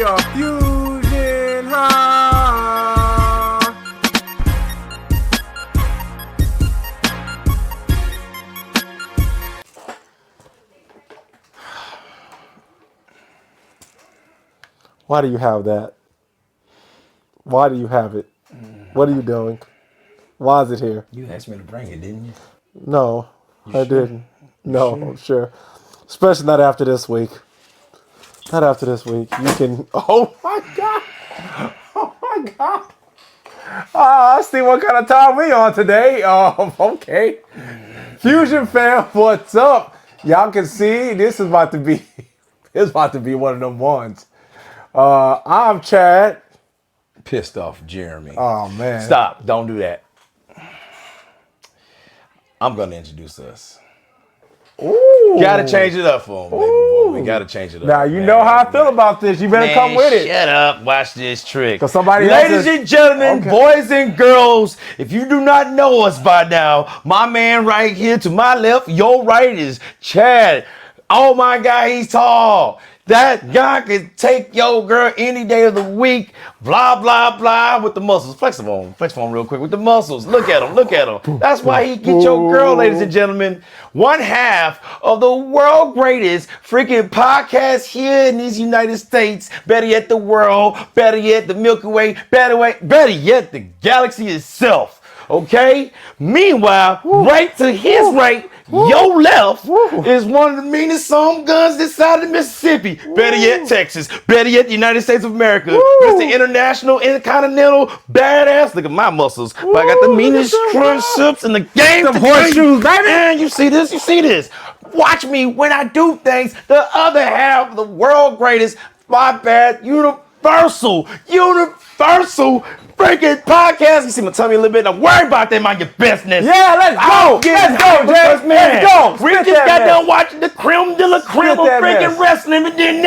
your Fusionhaa. Why do you have that? Why do you have it? What are you doing? Why is it here? You asked me to bring it, didn't you? No, I didn't. No, I'm sure. Especially not after this week. Not after this week. You can. Oh my God. Oh my God. I see what kind of time we on today. Okay. Fusion fam, what's up? Y'all can see this is about to be. It's about to be one of them ones. I'm Chad. Pissed off Jeremy. Oh man. Stop. Don't do that. I'm going to introduce us. Ooh. Gotta change it up for him, baby boy. We gotta change it up. Now, you know how I feel about this. You better come with it. Shut up. Watch this trick. Ladies and gentlemen, boys and girls, if you do not know us by now, my man right here to my left, your right is Chad. Oh my God, he's tall. That guy can take your girl any day of the week. Blah, blah, blah with the muscles. Flex them on real quick with the muscles. Look at him, look at him. That's why he get your girl, ladies and gentlemen. One half of the world greatest freaking podcast here in these United States. Better yet, the world. Better yet, the Milky Way. Better yet, the galaxy itself. Okay? Meanwhile, right to his right, your left is one of the meanest some guns this side of the Mississippi. Better yet, Texas. Better yet, the United States of America. Mr. International, Intercontinental, badass. Look at my muscles. But I got the meanest triceps in the game. Some horseshoes, baby. Man, you see this? You see this? Watch me when I do things. The other half of the world greatest, my bad, universal freaking podcast. You see my tummy a little bit. Don't worry about that, mind your business. Yeah, let's go. Let's go, Jay. Let's go. We just got done watching the creme de la creme of freaking wrestling, and then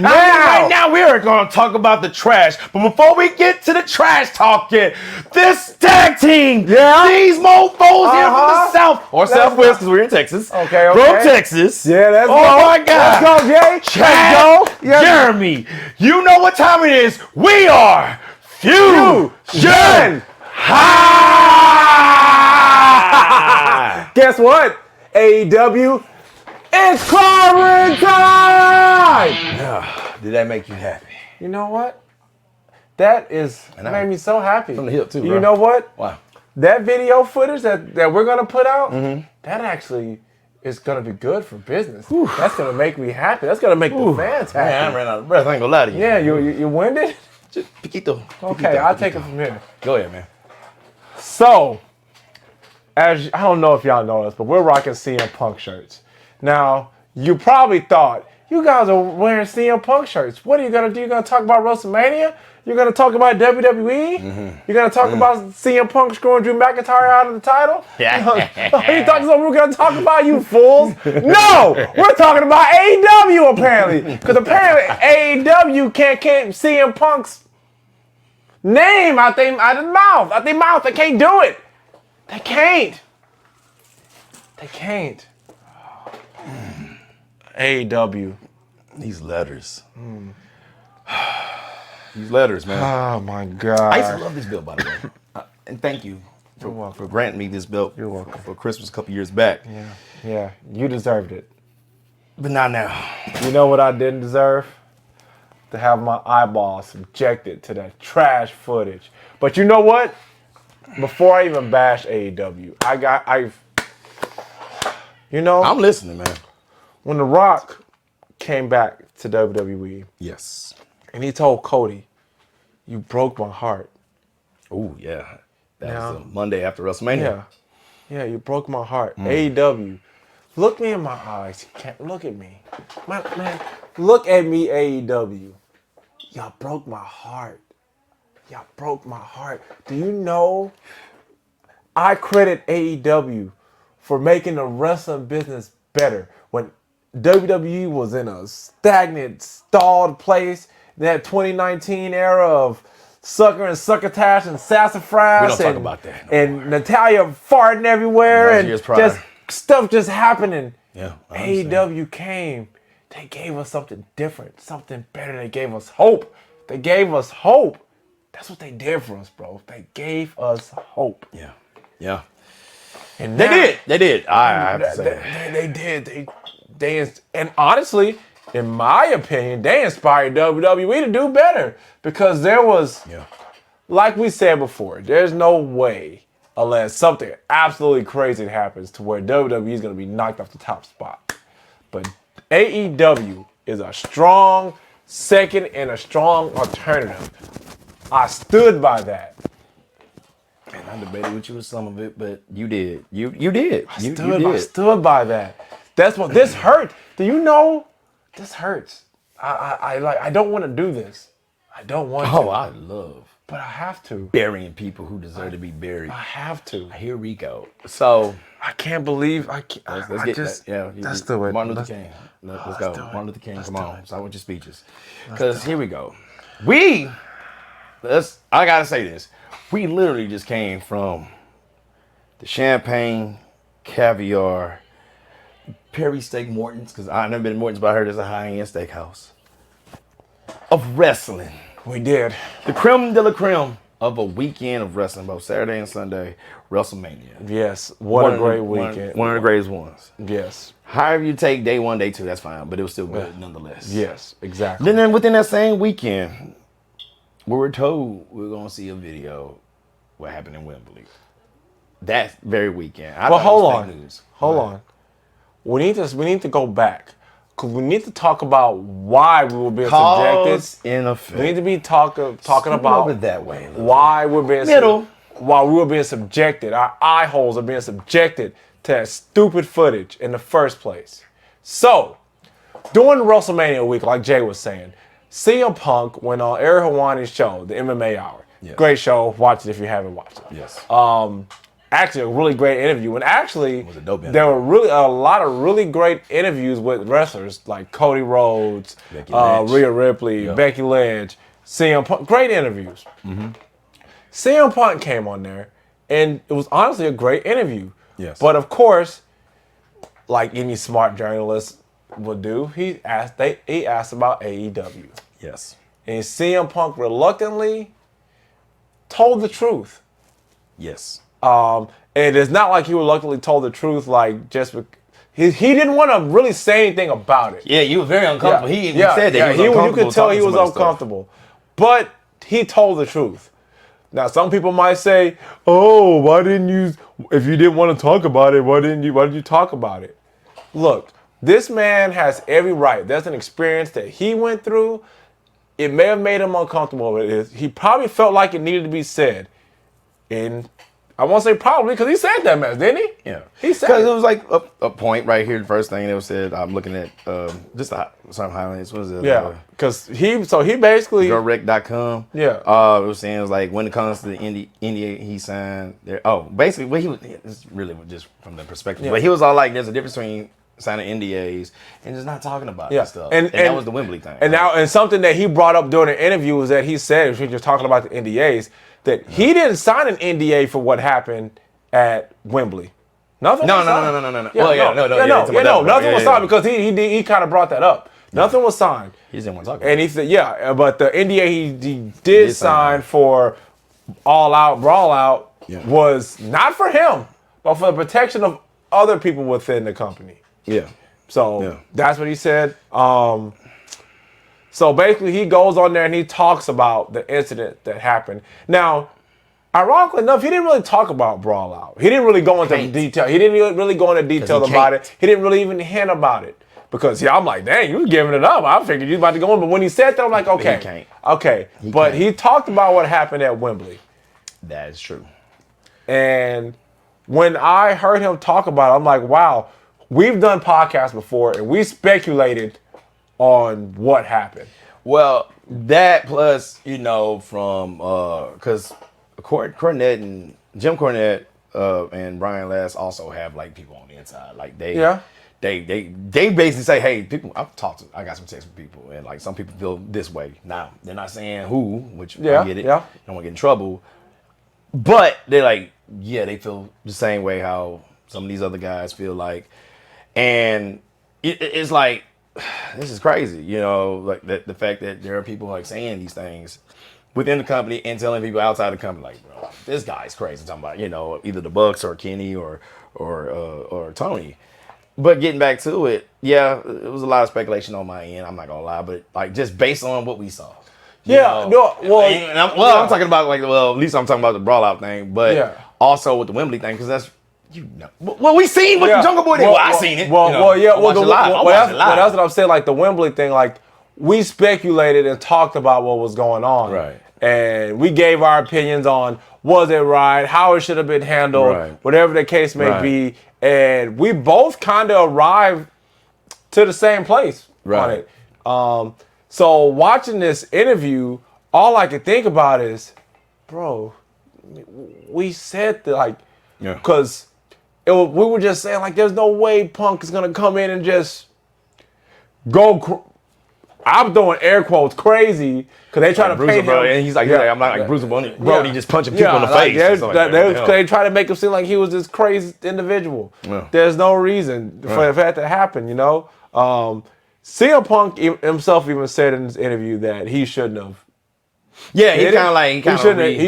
right now we are going to talk about the trash. But before we get to the trash talking, this tag team, these mofos here from the South or Southwest, because we're in Texas. Okay. From Texas. Yeah, let's go. Oh my God. Let's go, Jay. Chad, Let's go. Jeremy, you know what time it is. We are Fusionhaa. Guess what? AEW, it's clobbering time! Did that make you happy? You know what? That made me so happy. From the hip too, bro. You know what? Wow. That video footage that we're going to put out, that actually is going to be good for business. That's going to make me happy. That's going to make the fans happy. Man, I ran out of breath. I ain't going to lie to you. Yeah, you winded? Just Piquito. Okay, I'll take it from here. Go ahead, man. So, I don't know if y'all know this, but we're rocking CM Punk shirts. Now, you probably thought, you guys are wearing CM Punk shirts. What are you going to do? You're going to talk about WrestleMania? You're going to talk about WWE? You're going to talk about CM Punk screwing Drew McIntyre out of the title? Yeah. You thought we're going to talk about, you fools? No! We're talking about AEW, apparently. Because apparently AEW can't keep CM Punk's name out their mouth. They can't do it. They can't. AEW. These letters. These letters, man. Oh my God. I used to love this belt, by the way. And thank you for granting me this belt. You're welcome. For Christmas a couple years back. Yeah, you deserved it. But not now. You know what I didn't deserve? To have my eyeballs subjected to that trash footage. But you know what? Before I even bash AEW, I'm listening, man. When The Rock came back to WWE, Yes. and he told Cody, "You broke my heart." Oh, yeah. That was the Monday after WrestleMania. Yeah, you broke my heart. AEW, look me in my eyes. You can't look at me. Man, look at me, AEW. Y'all broke my heart. Do you know I credit AEW for making the wrestling business better when WWE was in a stagnant, stalled place. That 2019 era of Sucker and Succotash and Sassafras. We don't talk about that no and Natalia farting everywhere and years prior. just stuff just happening. Yeah, AEW came they gave us something different, something better. They gave us hope. They gave us hope. That's what they did for us, bro. They gave us hope. Yeah. Yeah. And They now, did. They did. I have to say. They did. And honestly, in my opinion, they inspired WWE to do better because there was, like we said before, there's no way unless something absolutely crazy happens to where WWE is going to be knocked off the top spot. But AEW is a strong second and a strong alternative. I stood by that. And I debated with you with some of it, but you did. You did. I stood by that. That's what this hurt. Do you know? This hurts. I don't want to do this. I don't want to. Oh, I love. But I have to. Burying people who deserve to be buried. I have to. Here we go. So I can't believe I can't. let's get that. Yeah, that's the way. Martin Luther King. Let's go. Martin Luther King, come on. Start with your speeches. Because here we go. I gotta say this. We literally just came from the champagne, caviar, Perry Steak Morton's, because I've never been to Morton's, but I heard it's a high-end steakhouse, of wrestling. We did. The creme de la creme of a weekend of wrestling, both Saturday and Sunday, WrestleMania. Yes. What a great weekend. One of the greatest ones. Yes. However you take day one, day two, that's fine, but it was still good nonetheless. Yes, exactly. Then within that same weekend, we were told we were going to see a video what happened in Wembley. That very weekend. But hold on. We need to go back. Because we need to talk about why we were being subjected. In effect. We need to be talking about it that way. Why we're being why we were being subjected. Our eye holes are being subjected to that stupid footage in the first place. So, during WrestleMania week, like Jay was saying, CM Punk went on Ariel Helwani's show, the MMA Hour. Yes. Great show. Watch it if you haven't watched it. Yes. Actually, a really great interview. And actually, It was a dope interview. there were really a lot of really great interviews with wrestlers like Cody Rhodes, Rhea Ripley, Becky Lynch, CM Punk. Great interviews. Mm-hmm. CM Punk came on there, and it was honestly a great interview. Yes. But of course, like any smart journalist would do, he asked about AEW. Yes. And CM Punk reluctantly told the truth. Yes. And it's not like he reluctantly told the truth, like just he didn't want to really say anything about it. Yeah, you were very uncomfortable. Yeah. He even said that. You could tell he was uncomfortable. But he told the truth. Now, some people might say, "Oh, why didn't you? If you didn't want to talk about it, why did you talk about it?" Look, this man has every right. There's an experience that he went through. It may have made him uncomfortable. He probably felt like it needed to be said. And I won't say probably because he said that mess, didn't he? Yeah. He said because it was like a point right here. The first thing that was said, I'm looking at just some highlights. What is it? Yeah. Because he basically GoRec.com. Yeah. It was saying it was like when it comes to the NDA he signed there. Oh, basically what he was. It's really just from the perspective, but he was all like, "There's a difference between signing NDAs and just not talking about this stuff." And that was the Wembley thing. And something that he brought up during the interview was that he said, if you're just talking about the NDAs, that he didn't sign an NDA for what happened at Wembley. Nothing. No. Nothing was signed because he kind of brought that up. Nothing was signed. He just didn't want to talk about it. And he said, but the NDA he did sign for All Out, Brawl Out was not for him, but for the protection of other people within the company. Yeah. So that's what he said. So basically, he goes on there and he talks about the incident that happened. Now, ironically enough, he didn't really talk about Brawl Out. He didn't really go into detail. He didn't really go into detail about it. He didn't really even hint about it. Because, I'm like, dang, you was giving it up. I figured you was about to go in. But when he said that, I'm like, okay. But he talked about what happened at Wembley. That is true. And when I heard him talk about it, I'm like, wow, we've done podcasts before and we speculated on what happened. Well, that plus, from because Cornette and Jim Cornette and Brian Last also have like people on the inside. Like they basically say, hey, people, I got some texts with people, and like some people feel this way. Now they're not saying who, which I get it. Yeah. Don't want to get in trouble. But they're like, they feel the same way how some of these other guys feel like. And it's like, this is crazy. You know, like the fact that there are people like saying these things within the company and telling people outside the company, like, bro, this guy's crazy. Talking about, you know, either the Bucks or Kenny or Tony. But getting back to it, yeah, it was a lot of speculation on my end. I'm not gonna lie, but like just based on what we saw. Yeah, no, well, I'm talking about at least I'm talking about the brawl out thing, but also with the Wembley thing, because that's, you know, well, we seen what the Jungle Boy did. Well, I seen it. That's what I'm saying. Like the Wembley thing, like we speculated and talked about what was going on, right? And we gave our opinions on was it right, how it should have been handled, right, whatever the case may be, and we both kind of arrived to the same place on it. So watching this interview, all I could think about is, bro, we said that, like, because we were just saying, like, there's no way Punk is going to come in and just go, I'm doing air quotes, crazy, because they try to paint him. Bro, and he's like, I'm not like Bruce Brody just punching people in the face. They try to make him seem like he was this crazy individual. There's no reason for that to happen, you know? CM Punk himself even said in this interview that he shouldn't have. Yeah, he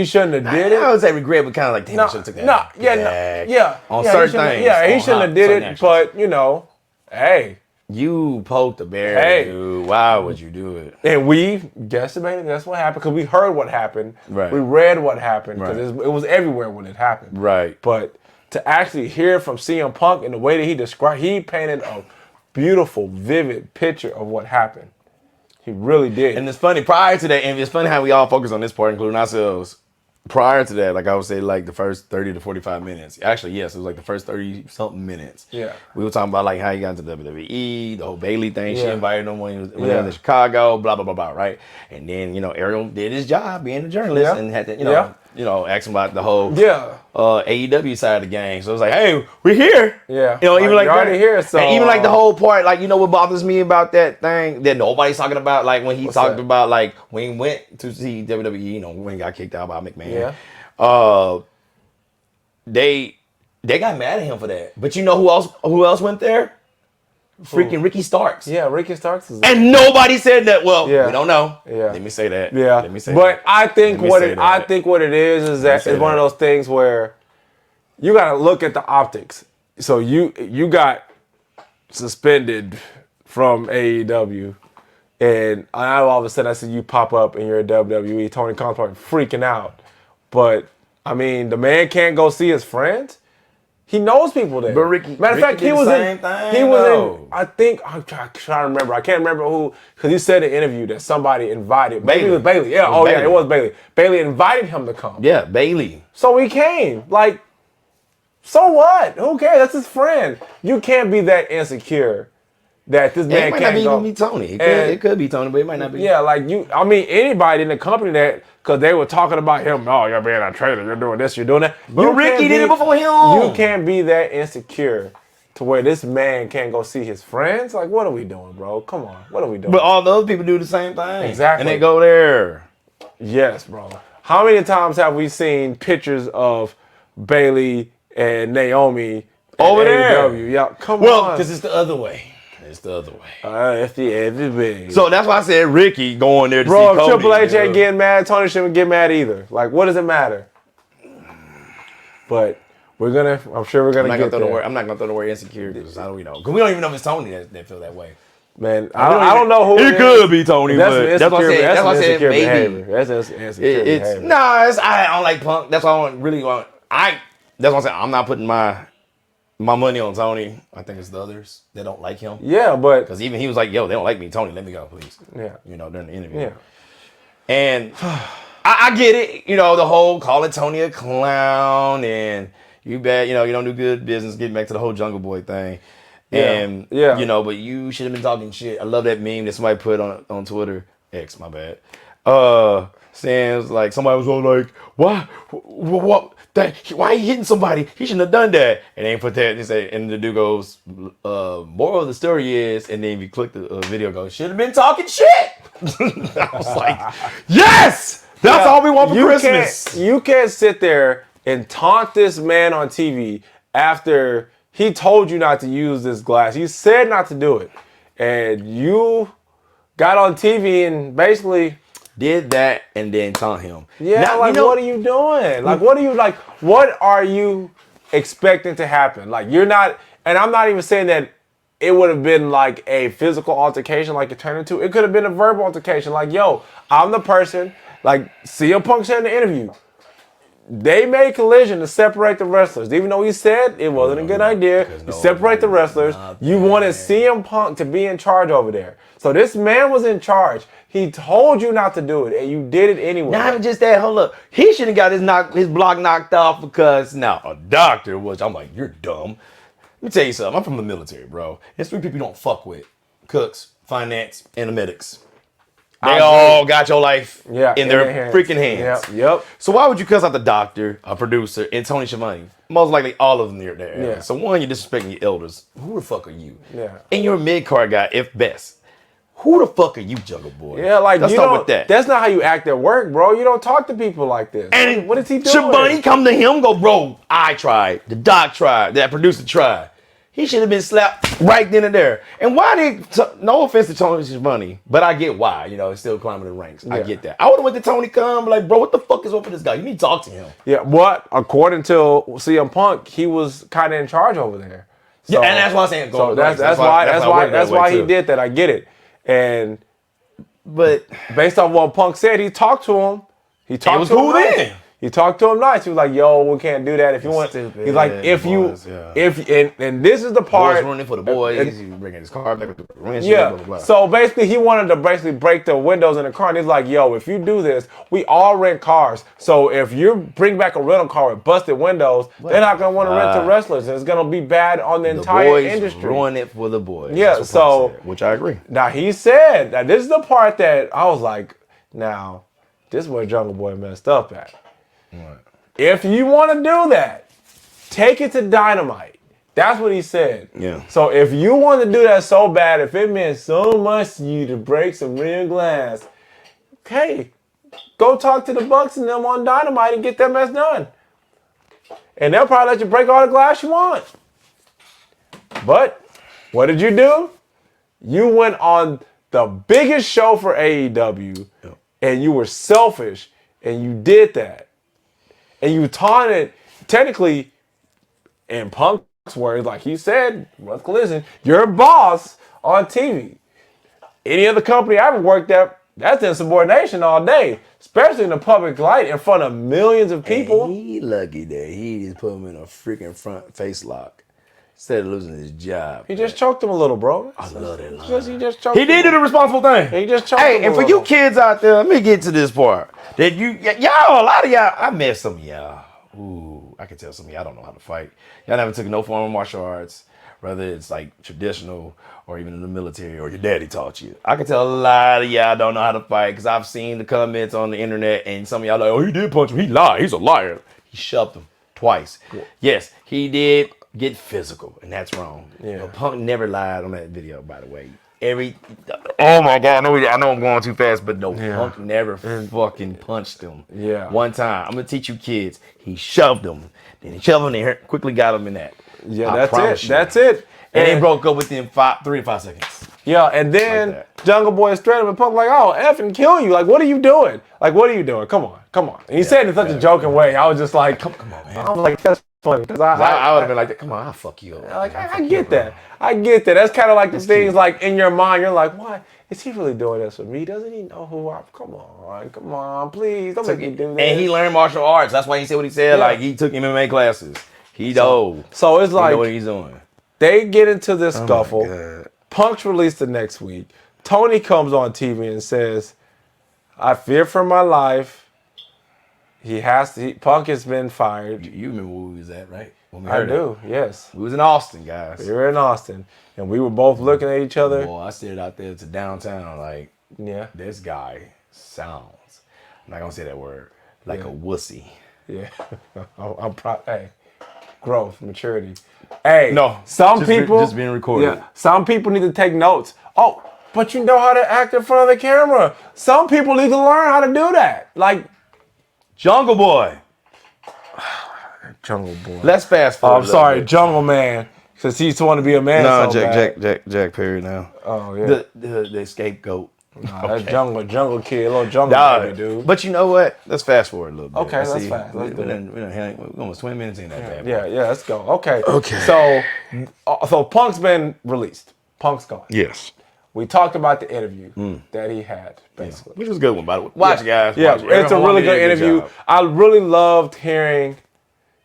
shouldn't have did it. I would say regret, but kind of like, damn, I should have took that. On certain things. Yeah, he shouldn't have did it, actions. But, you know, hey. You poked the bear, dude. Why would you do it? And we guesstimated that's what happened, because we heard what happened. Right. We read what happened, because it was everywhere when it happened. Right. But to actually hear from CM Punk and the way that he described, he painted a beautiful, vivid picture of what happened. He really did. And it's funny, prior to that, and it's funny how we all focus on this part, including ourselves. Prior to that, like I would say, like the first 30 to 45 minutes. Actually, yes, it was like the first 30-something minutes. Yeah. We were talking about like how he got into WWE, the whole Bailey thing. She invited him when he was in Chicago, blah, blah, blah, blah, right? And then, you know, Ariel did his job being a journalist and had to, you know, ask him about the whole AEW side of the game. So it was like, hey, we're here. Yeah. You know, even like already here, so and even like the whole part, like, you know what bothers me about that thing that nobody's talking about, like when he talked about like when he went to see WWE, you know, when he got kicked out by McMahon. Yeah. They got mad at him for that. But you know who else went there? Freaking Ricky Starks. Yeah, Ricky Starks is there. And nobody said that. Well, we don't know. Yeah. Let me say that. Yeah. Let me say but that. I think what it is that it's one of those things where you gotta look at the optics. So you got suspended from AEW, and all of a sudden I see you pop up and you're at WWE. Tony Khan's probably freaking out. But I mean, the man can't go see his friends. He knows people there. But Ricky, matter of fact, he was in. I think I'm trying to remember. I can't remember who, because he said in the interview that somebody invited. Maybe it was Bailey. Yeah. It was Bailey. Bailey invited him to come. Yeah, Bailey. So he came. Like, so what? Who cares? That's his friend. You can't be that insecure that this man can't go. It might not even be Tony. It could be Tony, but it might not be. Yeah, like I mean, anybody in the company that, because they were talking about him. Oh, you're being a traitor. You're doing this. You're doing that. But Ricky did it before him. You can't be that insecure to where this man can't go see his friends. Like, what are we doing, bro? Come on. What are we doing? But all those people do the same thing. Exactly. And they go there. Yes, bro. How many times have we seen pictures of Bailey and Naomi over there? AEW? Yeah, come on. Well, because it's the other way. It's the other way. It's the end. So that's why I said Ricky going there to see Cody. Bro, if Triple H ain't getting mad, Tony shouldn't get mad either. Like, what does it matter? But I'm sure we're gonna get there. I'm not gonna throw the word insecure because how do we know? Because we don't even know if it's Tony that feel that way. Man, I don't know who it could be Tony. That's what I said. That's what I said. Behavior. That's insecure behavior. I don't like Punk. That's why I don't really want. That's what I'm saying. I'm not putting my money on Tony. I think it's the others that don't like him. Yeah, but because even he was like, "Yo, they don't like me, Tony. Let me go, please." Yeah, you know, during the interview. Yeah, and I get it. You know, the whole calling Tony a clown and you bad. You know, you don't do good business. Getting back to the whole Jungle Boy thing. And you know, but you should have been talking shit. I love that meme that somebody put on Twitter. X, my bad. Saying like somebody was all like, "Why he hitting somebody? He shouldn't have done that." And they put that. They say, and the dude goes, "Moral of the story is," and then if you click the video, goes, "Should have been talking shit." I was like, "Yes, that's all we want for Christmas." You can't sit there and taunt this man on TV after he told you not to use this glass. He said not to do it. and you got on TV and basically did that and then taunt him. Yeah, now, like what are you doing? Like what are you expecting to happen? Like you're not, and I'm not even saying that it would have been like a physical altercation like it turned into. It could have been a verbal altercation. Like, yo, I'm the person, like CM Punk said in the interview, they made collision to separate the wrestlers. Even though he said it wasn't a good idea to separate the wrestlers, you wanted CM Punk to be in charge over there. So this man was in charge. He told you not to do it, and you did it anyway. Not even just that. Hold up. He should have got his block knocked off because now a doctor was. I'm like, you're dumb. Let me tell you something. I'm from the military, bro. There's 3 people you don't fuck with: cooks, finance, and the medics. They all got your life in their freaking hands. Yep. So why would you cuss out the doctor, a producer, and Tony Schiavone? Most likely all of them near there. Yeah. So one, you're disrespecting your elders. Who the fuck are you? Yeah. And you're a mid-card guy, if best. Who the fuck are you, Jungle Boy? Yeah, like let's you start don't. with that. That's not how you act at work, bro. You don't talk to people like this. And what is he doing? Schiavone come to him, go, bro. I tried. The doc tried. That producer tried. He should have been slapped right then and there. And why did, no offense to Tony Schiavone, but I get why. You know, he's still climbing the ranks. Yeah. I get that. I would have went to Tony Khan, like, bro, what the fuck is up with this guy? You need to talk to him. Yeah, but according to CM Punk, he was kind of in charge over there. So, yeah, and that's why I'm saying. So that's why he did that. I get it. And but based on what Punk said, he talked to him. He talked to him. Then. He talked to him nice. He was like, "Yo, we can't do that. If you want." He's like, "If and this is the part." Boys running for the boys. He's bringing his car back with the windshield. Yeah. Blah, blah, blah. So basically, he wanted to break the windows in the car. And he's like, "Yo, if you do this, we all rent cars. So if you bring back a rental car with busted windows, they're not gonna want to rent the wrestlers. And it's gonna be bad on the entire boys industry. Ruin it for the boys." Yeah. So which I agree. Now he said that this is the part that I was like, now this is where Jungle Boy messed up at. What? If you want to do that, take it to Dynamite. That's what he said. Yeah. So if you want to do that so bad, if it meant so much to you to break some real glass, okay, go talk to the Bucks and them on Dynamite and get that mess done. And they'll probably let you break all the glass you want. But what did you do? You went on the biggest show for AEW, and you were selfish, and you did that. And you taunted, technically, in Punk's words, like he said, Rough Collision, you're a boss on TV. Any other company I ever worked at, that's insubordination all day, especially in the public light in front of millions of people. And he lucky that he just put him in a freaking front face lock instead of losing his job. He just choked him a little, bro. I love that line. He just choked He did do the responsible thing. He just choked him Hey, and for you kids out there, let me get to this part. That y'all, a lot of y'all, I met some of y'all. Ooh, I can tell some of y'all don't know how to fight. Y'all never took no form of martial arts, whether it's like traditional or even in the military or your daddy taught you. I can tell a lot of y'all don't know how to fight because I've seen the comments on the internet and some of y'all like, oh, he did punch him. He lied. He's a liar. He shoved him twice. Cool. Yes, he did get physical, and that's wrong. Yeah. But Punk never lied on that video, by the way. Oh my God, I know I'm going too fast, but no, Punk never fucking punched him. Yeah. One time, I'm gonna teach you kids. He shoved him, then he shoved him there, quickly got him in that. Yeah, that's it. And they broke up within 3 to 5 seconds. Yeah, and then like Jungle Boy straight up and Punk like, oh, effing kill you. Like, what are you doing? Like, what are you doing? Come on. And he said it in such a joking way. I was just like, come on, man. I was like, that's funny. Because I would have been like, come on, I'll fuck you up. Like, I get that. I get that. That's kind of like the things like in your mind, you're like, what? Is he really doing this with me? Doesn't he know who I am? Come on, please. Don't make me do that. And he learned martial arts. That's why he said what he said. Yeah. Like, he took MMA classes. He knows. So it's like, he know what he's doing. They get into this scuffle. Punk's released the next week. Tony comes on TV and says, I fear for my life. Punk has been fired. You remember where we was at, right? I do, yes. We was in Austin, guys. We were in Austin. And we were both looking at each other. Boy, I stared out there to downtown like, this guy sounds, I'm not going to say that word, like a wussy. Yeah. I'm proud. Hey, growth, maturity. Hey, no, some people just being recorded. Yeah, some people need to take notes. Oh, but you know how to act in front of the camera. Some people need to learn how to do that. Like Jungle Boy. Jungle Boy. Let's fast forward. I'm sorry, Jungle Man. Because he used to want to be a man. No, so bad. Jack Perry now. Oh yeah. The scapegoat. Nah, that's jungle kid, little jungle baby, dude. But you know what? Let's fast forward a little bit. Okay, let's fast. Let's do it. We're almost 20 minutes in that bad boy. Yeah, let's go. Okay. So Punk's been released. Punk's gone. Yes. We talked about the interview that he had, basically. Which was a good one, by the way. Watch, guys. Yeah, Watch it. it's a really good interview. I really loved hearing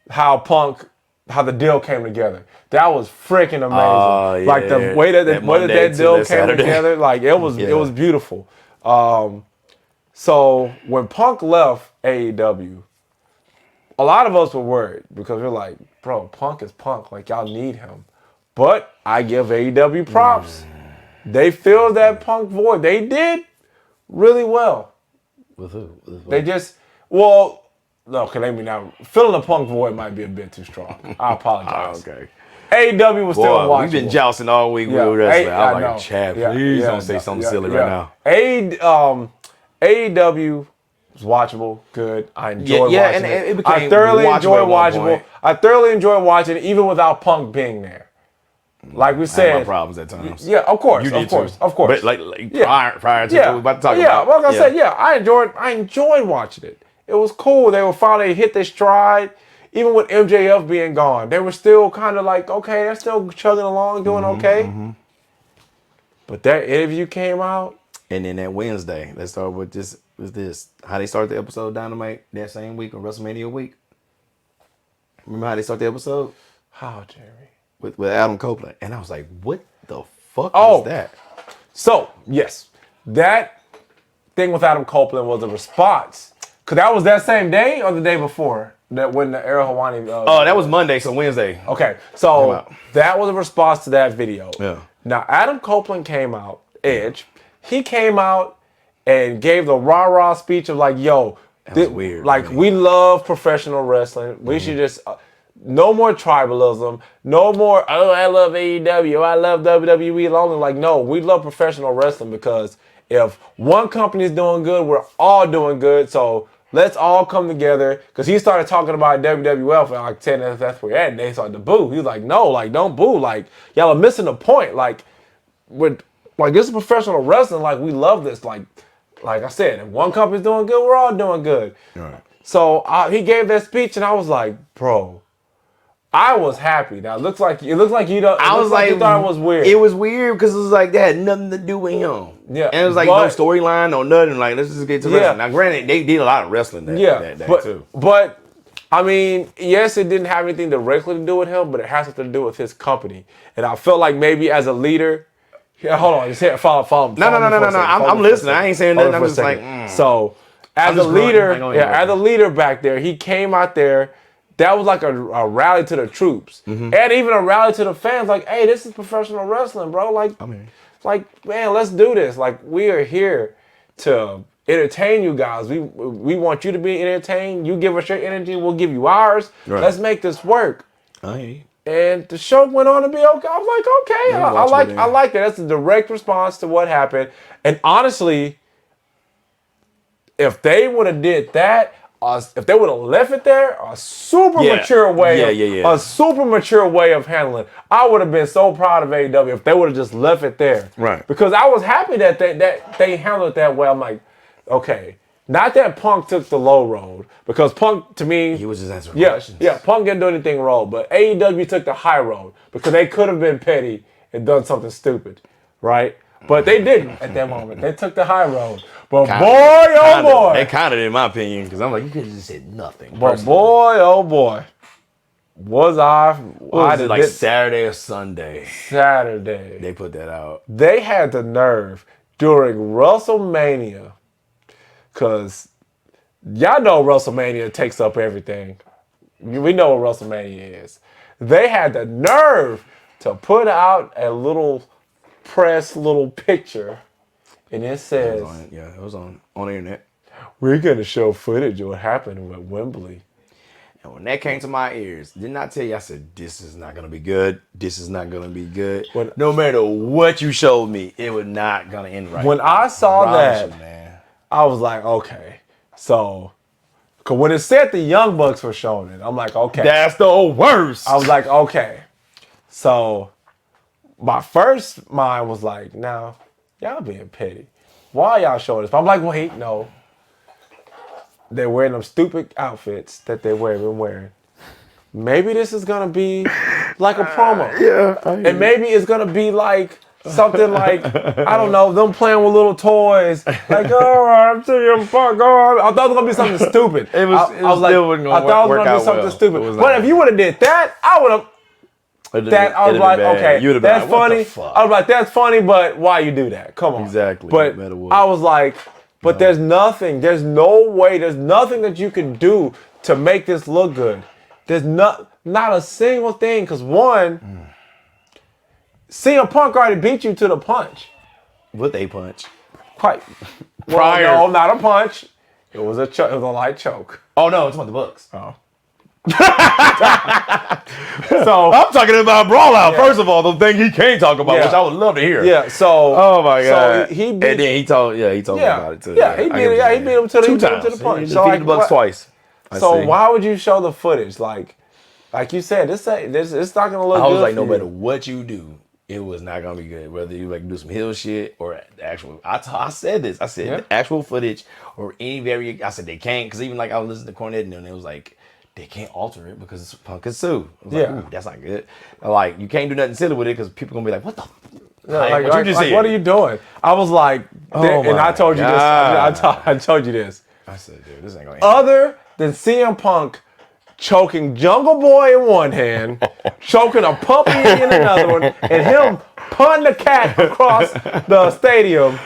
how the deal came together. That was freaking amazing. Like the way that deal came together, like it was beautiful. So when Punk left AEW, a lot of us were worried because we're like, bro, Punk is Punk. Like y'all need him. But I give AEW props. They filled that Punk void. They did really well. With who? They just okay, maybe now filling the Punk void might be a bit too strong. I apologize. Okay. AEW was still watching. We've been jousting all week with wrestling. I'm like, Chad, please don't say something silly right now. AEW was watchable, good. I enjoyed watching and it became I thoroughly enjoyed watchable. I thoroughly enjoyed watching it, even without Punk being there. Like we said, I had my problems at times. Yeah, of course, You did of course, too. of course. But prior to what we're about to talk about. Like I said, I enjoyed watching it. It was cool. They were finally hit their stride. Even with MJF being gone, they were still kind of like, okay, they're still chugging along, doing okay. But that interview came out. And then that Wednesday, let's start with this. How they started the episode of Dynamite that same week on WrestleMania week. Remember how they started the episode? How, Jeremy? With Adam Copeland. And I was like, what the fuck was that? So, yes. That thing with Adam Copeland was a response. Because that was that same day or the day before? That when the Ariel Helwani... that was Monday, so Wednesday. Okay, so that was a response to that video. Yeah. Now, Adam Copeland came out, Edge. He came out and gave the rah-rah speech of like, yo... That was weird. Like, we love professional wrestling. We should just... no more tribalism. No more, I love AEW. I love WWE only. Like, no, we love professional wrestling because if one company is doing good, we're all doing good. So... let's all come together. Because he started talking about WWF and like 10 that's where we're at. And they started to boo. He was like, no, like, don't boo. Like, y'all are missing the point. Like, this is professional wrestling. Like, we love this. Like I said, if one company's doing good, we're all doing good. Right. So he gave that speech and I was like, bro, I was happy. Now, it looks like you don't. You thought it was weird. It was weird because it was like that had nothing to do with him. Yeah. And it was like no storyline, no nothing. Like, let's just get to wrestling. Now, granted, they did a lot of wrestling that day too. But, I mean, yes, it didn't have anything directly to do with him, but it has something to do with his company. And I felt like maybe as a leader, hold on, just follow. No. I'm listening. I ain't saying nothing. I'm just like, So, as a leader back there, he came out there. That was like a rally to the troops. And even a rally to the fans. Like, hey, this is professional wrestling, bro. Like, man, let's do this. Like, we are here to entertain you guys. We want you to be entertained. You give us your energy, we'll give you ours. Right. Let's make this work. And the show went on to be okay. I was like, okay, I like that. That's a direct response to what happened. And honestly, if they would have did that, if they would have left it there, a super mature way of handling it. I would have been so proud of AEW if they would have just left it there. Right. Because I was happy that they handled it that way. I'm like, okay. Not that Punk took the low road. Because Punk, to me... he was just answering questions. Yeah, Punk didn't do anything wrong. But AEW took the high road. Because they could have been petty and done something stupid. Right? But they didn't at that moment. They took the high road. But boy. They counted in my opinion, because I'm like, you could have just said nothing. But boy. Was like Saturday or Sunday? Saturday. They put that out. They had the nerve during WrestleMania, because y'all know WrestleMania takes up everything. We know what WrestleMania is. They had the nerve to put out a little picture, and it says, it was on the internet. We're going to show footage of what happened at Wembley. And when that came to my ears, didn't I tell you, I said, this is not going to be good. This is not going to be good. No matter what you showed me, it was not going to end right. When I saw that, I was like, okay. So, because when it said the Young Bucks were showing it, I'm like, okay. That's the worst. I was like, okay. So my first mind was like, now, y'all being petty. Why y'all showing this? But I'm like, wait, no. They're wearing them stupid outfits that they've been wearing. Maybe this is going to be like a promo. And maybe it's going to be like something like, I don't know, them playing with little toys. Like, all right, I'm CM Punk, go on. I thought it was going to be something stupid. I thought it was going to be something stupid. But if you would have did that, I would have. I was like, okay, that's funny. I was like, that's funny, but why you do that? Come on. Exactly. But I was like, but there's nothing, there's no way, there's nothing that you can do to make this look good. There's not a single thing, because one, CM Punk already beat you to the punch. With a punch. Quite. Prior. Well, no, not a punch. It was a light choke. Oh, no, it's about the Bucks. Oh. So I'm talking about Brawl Out. First of all, the thing he can't talk about, which I would love to hear. Yeah. So. Oh my God. So he beat, and then he told me about it too. Yeah. He beat him to the punch. He beat the Bucks twice. So why would you show the footage? Like you said, it's not gonna look good. I was like, no matter what you do, it was not gonna be good. Whether you like do some hill shit or the actual. I said this. I said the actual footage or any variation. I said they can't, because even like I was listening to Cornette and it was like, they can't alter it because it's Punk and Sue. I was like, ooh, that's not good. Like, you can't do nothing silly with it because people going to be like, what the? What you just said? What are you doing? I was like, and I told you this. I told you this. I said, dude, this ain't going to end. Other than CM Punk choking Jungle Boy in one hand, choking a puppy in another one, and him punting the cat across the stadium,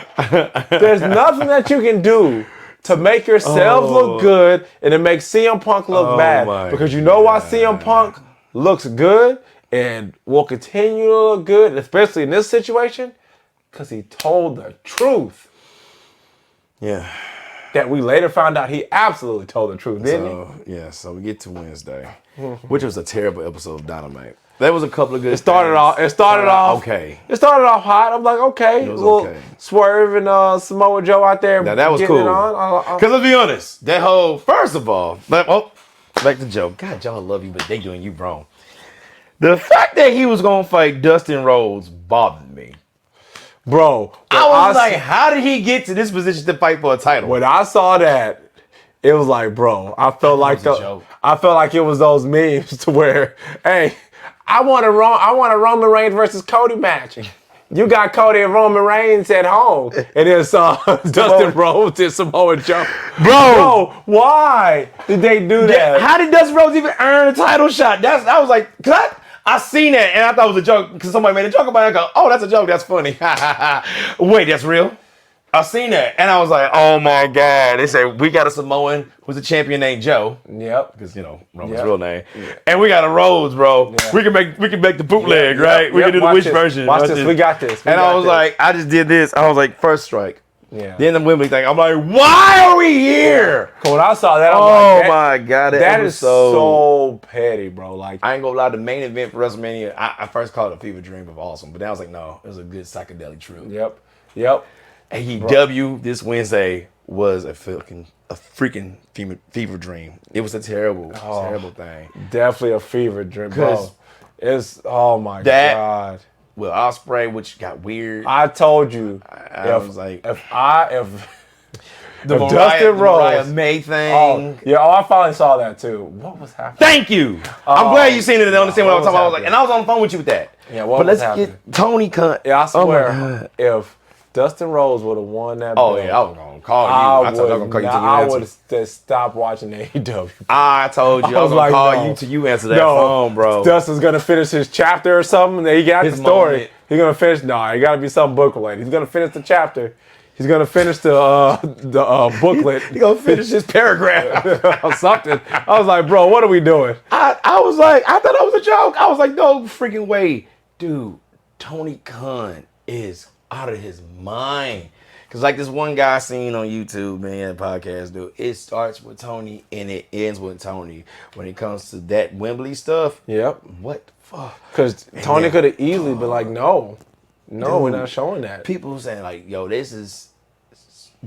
there's nothing that you can do to make yourselves look good and to make CM Punk look bad. Because you know why CM Punk looks good and will continue to look good, especially in this situation? Because he told the truth. Yeah. That we later found out he absolutely told the truth, didn't he? Yeah, so we get to Wednesday, which was a terrible episode of Dynamite. There was a couple of good It started off okay. It started off hot. I'm like, okay. Swerve and Samoa Joe out there. Now that was cool. Because let's be honest, that whole, first of all, back to Joe. God, Joe, I love you, but they doing you wrong. The fact that he was going to fight Dustin Rhodes bothered me. Bro. I was like, how did he get to this position to fight for a title? When I saw that, it was like, bro, I felt like it was those memes to where, hey, I want a Roman Reigns versus Cody match. You got Cody and Roman Reigns at home, and it's Dustin Rhodes and Samoa Joe. Bro, why did they do that? How did Dustin Rhodes even earn a title shot? I was like, cut. I seen that, and I thought it was a joke because somebody made a joke about it. I go, oh, that's a joke. That's funny. Wait, that's real? I seen that, and I was like, oh my God. They said, we got a Samoan who's a champion named Joe. Yep. Because, Roman's real name. Yeah. And we got a Rhodes, bro. Yeah. We can make the bootleg, right? We can do the Wish version. Watch this. We got this. And I was like, I just did this. I was like, first strike. Yeah. Then the Wembley thing. I'm like, why are we here? When I saw that, I'm my God. That is so petty, bro. Like, I ain't gonna lie, the main event for WrestleMania, I first called it a fever dream of awesome. But then I was like, no, it was a good psychedelic trip. Yep. AEW this Wednesday was a freaking fever dream. It was a terrible thing. Definitely a fever dream, bro. It's, oh my God. Well, Ospreay, which got weird. I told you. I was like, if the Dustin Rhodes, Mariah May thing. I finally saw that too. What was happening? Thank you. I'm glad you seen it and understand what I'm talking about. I was like, and I was on the phone with you with that. Yeah, but let's get Tony Khan. Yeah, I swear, if Dustin Rhodes would have won that belt, I was gonna call you. I told you I was gonna call you till you answer. I would have stopped watching AEW. I told you I was gonna call you till you answer that phone, bro. Dustin's gonna finish his chapter or something. He got the story. Moment. He's gonna finish. No, it gotta be something book related. He's gonna finish the chapter. He's gonna finish the booklet. He's gonna finish his paragraph or something. I was like, bro, what are we doing? I was like, I thought that was a joke. I was like, no freaking way, dude. Tony Khan is out of his mind. Cause like this one guy seen on YouTube, man, podcast, dude. It starts with Tony and it ends with Tony. When it comes to that Wembley stuff, yep. What the fuck? Cause Tony could have easily been like, no, dude, we're not showing that. People saying like, yo, this is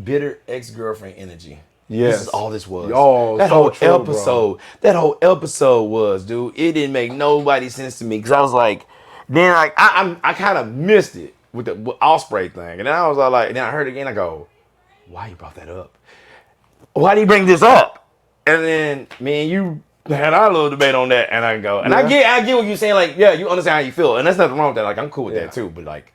bitter ex-girlfriend energy. Yes. This is all this was. Oh, that whole episode. Bro. That whole episode was, dude. It didn't make nobody sense to me. Cause I was like, Then like I kind of missed it with the Ospreay thing, and then I was all like, and then I heard it again. I go, why you brought that up? Why do you bring this up? And then me and you had our little debate on that, and I go, and I get what you're saying. Like, yeah, you understand how you feel, and there's nothing wrong with that. Like, I'm cool with that too. But like,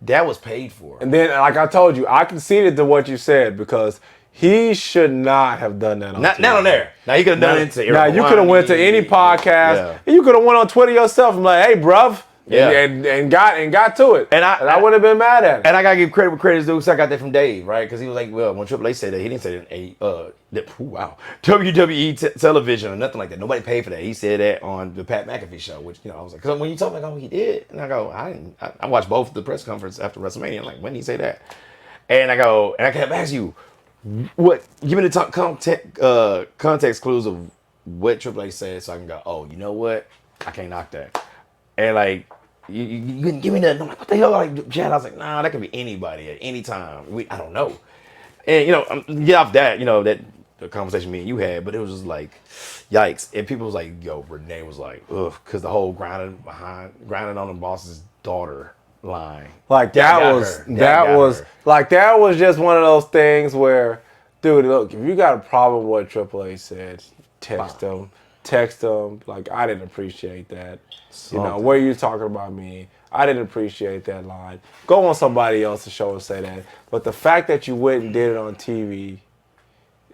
that was paid for. And then, like I told you, I conceded to what you said because he should not have done that. Not on there. Now he could have done it to Now you could have went to any podcast. And you could have went on Twitter yourself and like, hey, bruv. Yeah. And got to it. And I wouldn't have been mad at it. And I gotta give credit where credit's due, because I got that from Dave, right? Because he was like, well, when Triple H said that, he didn't say that WWE television or nothing like that. Nobody paid for that. He said that on the Pat McAfee show, which, I was like, because when you talk like, oh, he did, and I go, I watched both the press conference after WrestleMania. I'm like, when did he say that? And I go, and I kept asking you, what? Give me the context clues of what Triple H said, so I can go, oh, you know what? I can't knock that. And like, you couldn't give me that. I'm like, what the hell? Like, Chad, I was like, nah, that can be anybody at any time. I don't know. And get off that, that the conversation me and you had, but it was just like, yikes. And people was like, yo, Renee was like, ugh, because the whole grinding on the boss's daughter line. Like that was just one of those things where, dude, look, if you got a problem with what Triple H said, text them. Like, I didn't appreciate that. Where you talking about me? I didn't appreciate that line. Go on somebody else's show and say that. But the fact that you went and did it on TV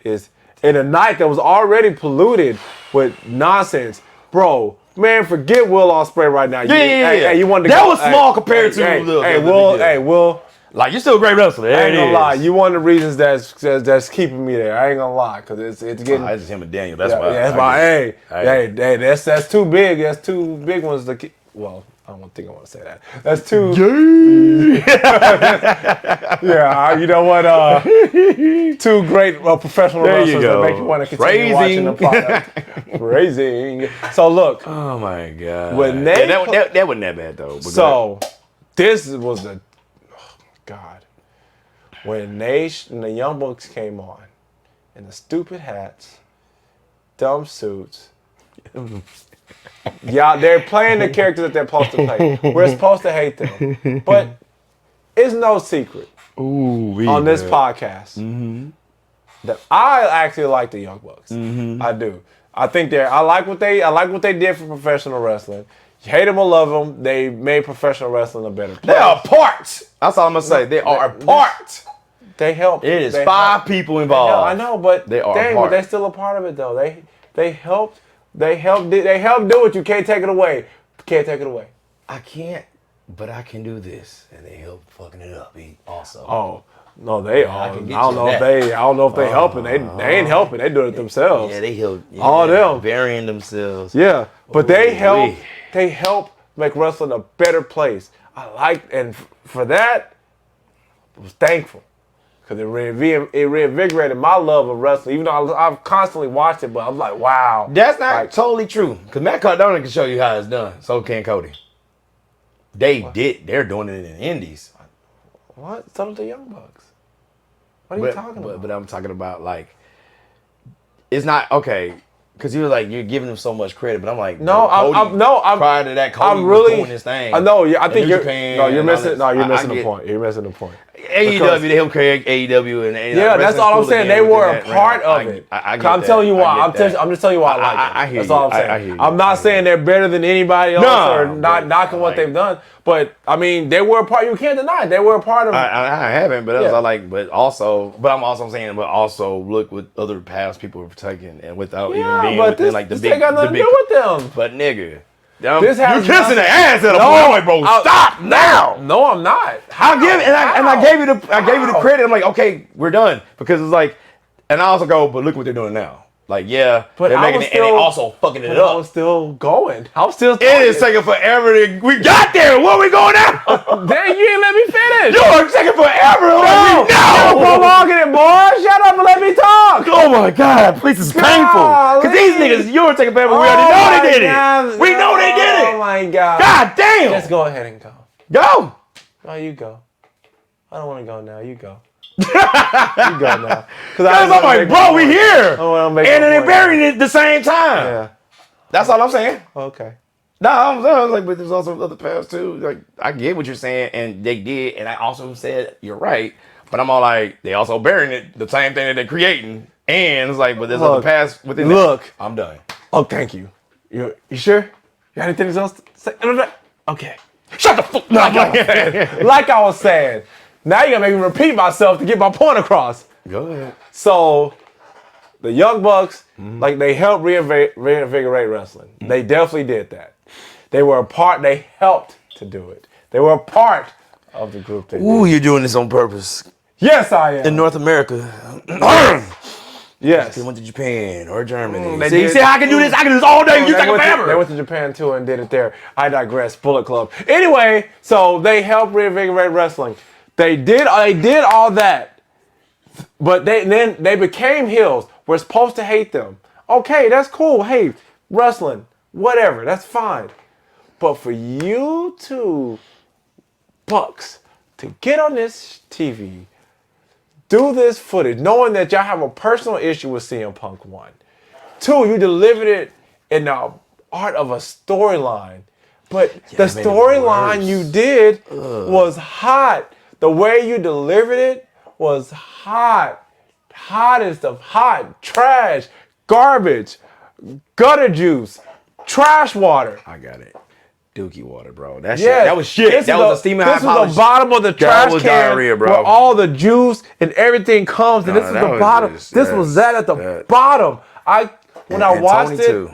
is in a night that was already polluted with nonsense, bro. Man, forget Will Ospreay right now. Hey, you wanted to that go, was small compared to Will. Like, you're still a great wrestler. I ain't gonna lie. You one of the reasons that's keeping me there. I ain't gonna lie, cause it's getting. It's just him and Daniel. That's why. That's why. Hey, that's too big. That's two big ones to keep. Well, I don't think I want to say that. That's too. Yeah, you know what? Two great professional wrestlers that make you want to continue watching the product. Raising. So look. Oh my God. When that wasn't that bad though. So this was a. God, when the Young Bucks came on, in the stupid hats, dumb suits, they're playing the characters that they're supposed to play. We're supposed to hate them, but it's no secret on this podcast that I actually like the Young Bucks. I do. I think I like what they did for professional wrestling. You hate them or love them, they made professional wrestling a better place. They are parts. That's all I'm going to say. They are a part. They help. It is 5 people involved. I know, but they are but they're still a part of it though. They helped do it. You can't take it away. I can't, but I can do this. And they help fucking it up also. Oh. No, they are. I don't know if they helping. They ain't helping. They doing it themselves. Yeah, they help. Yeah, all them burying themselves. Yeah, but they help. They help make wrestling a better place. And for that, I was thankful because it reinvigorated my love of wrestling. Even though I've constantly watched it, but I'm like, wow. That's not totally true. Because Matt Cardona can show you how it's done. So can Cody. They're doing it in the Indies. What? So did the Young Bucks. What are you talking about? But I'm talking about, like, it's not, okay, because you were like, you're giving him so much credit, but I'm like, prior to that, Cody was doing this thing. I know, I think you're missing the point. You're missing the point. AEW, they helped create AEW, and that's all I'm saying. They were a part of it. I'm telling you why. I'm just telling you why I like it. I hear that's all I'm saying. I hear you. I'm not saying they're better than anybody else or not knocking what they've done, but I mean, they were a part. You can't deny it. They were a part of it. I haven't, but that's all like. But I'm also saying, look what other past people have taken, and without even being within like the big. This got nothing to do with them. But nigga. You're kissing the ass at a point, bro. Stop now. No, I'm not. I gave you the credit. I'm like, okay, we're done, because it's like, and I also go, but look what they're doing now. Like, yeah, but they're making it, and they also fucking it up. I was still going. I was still talking. It is taking forever we got there. Where are we going now? Dang, you ain't let me finish. You're taking forever. No. You're prolonging it, boy. Shut up and let me talk. Oh my God, please, it's painful. Because these niggas, you're taking forever. We already know they did it. We know they did it. Oh my God. God damn. Let's go ahead and go. Go. No, you go. I don't want to go now. You go. You go now. Because I'm like, bro, we here. And then they're burying it at the same time. Yeah. That's all I'm saying. Okay. No, I was like, but there's also other paths too. Like, I get what you're saying, and they did, and I also said you're right. But I'm all like, they also burying it, the same thing that they're creating, and it's like, but there's other paths within. Look, I'm done. Oh, thank you. You sure? You got anything else to say? Okay. Shut the fuck up. Like I was saying, now you're gonna make me repeat myself to get my point across. Go ahead. So, the Young Bucks, like they helped reinvigorate wrestling. They definitely did that. They were a part. They helped to do it. They were a part of the group. Ooh, you're doing this on purpose. Yes, I am. In North America. Yes. They went to Japan or Germany. They See, I can do this. I can do this all day. You take forever. They went to Japan too and did it there. I digress. Bullet Club. Anyway, so they helped reinvigorate wrestling. They did all that, but then they became heels. We're supposed to hate them. Okay, that's cool. Hey, wrestling, whatever. That's fine. But for you two Bucks to get on this TV, do this footage, knowing that y'all have a personal issue with CM Punk, 1. 2, you delivered it in the art of a storyline. But the storyline you did was hot. The way you delivered it was hot. Hottest of hot. Trash. Garbage. Gutter juice. Trash water. I got it. Dookie water, bro. That shit. That was shit. That was a steaming hot polish. This was the bottom of the trash can diarrhea, bro. where all the juice and everything comes, and this is the bottom. This was that at the bottom. When I watched it,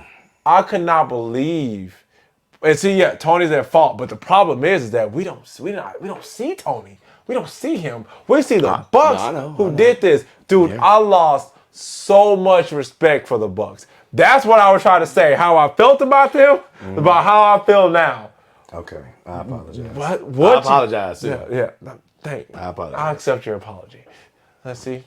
I could not believe. And see, yeah, Tony's at fault, but the problem is that we don't see Tony. We don't see him. We see the Bucks who did this. Dude, I lost so much respect for the Bucks. That's what I was trying to say. How I felt about them, about how I feel now. Okay, I apologize. What? I apologize too. Yeah. Thank you. I apologize. I accept your apology. Let's see.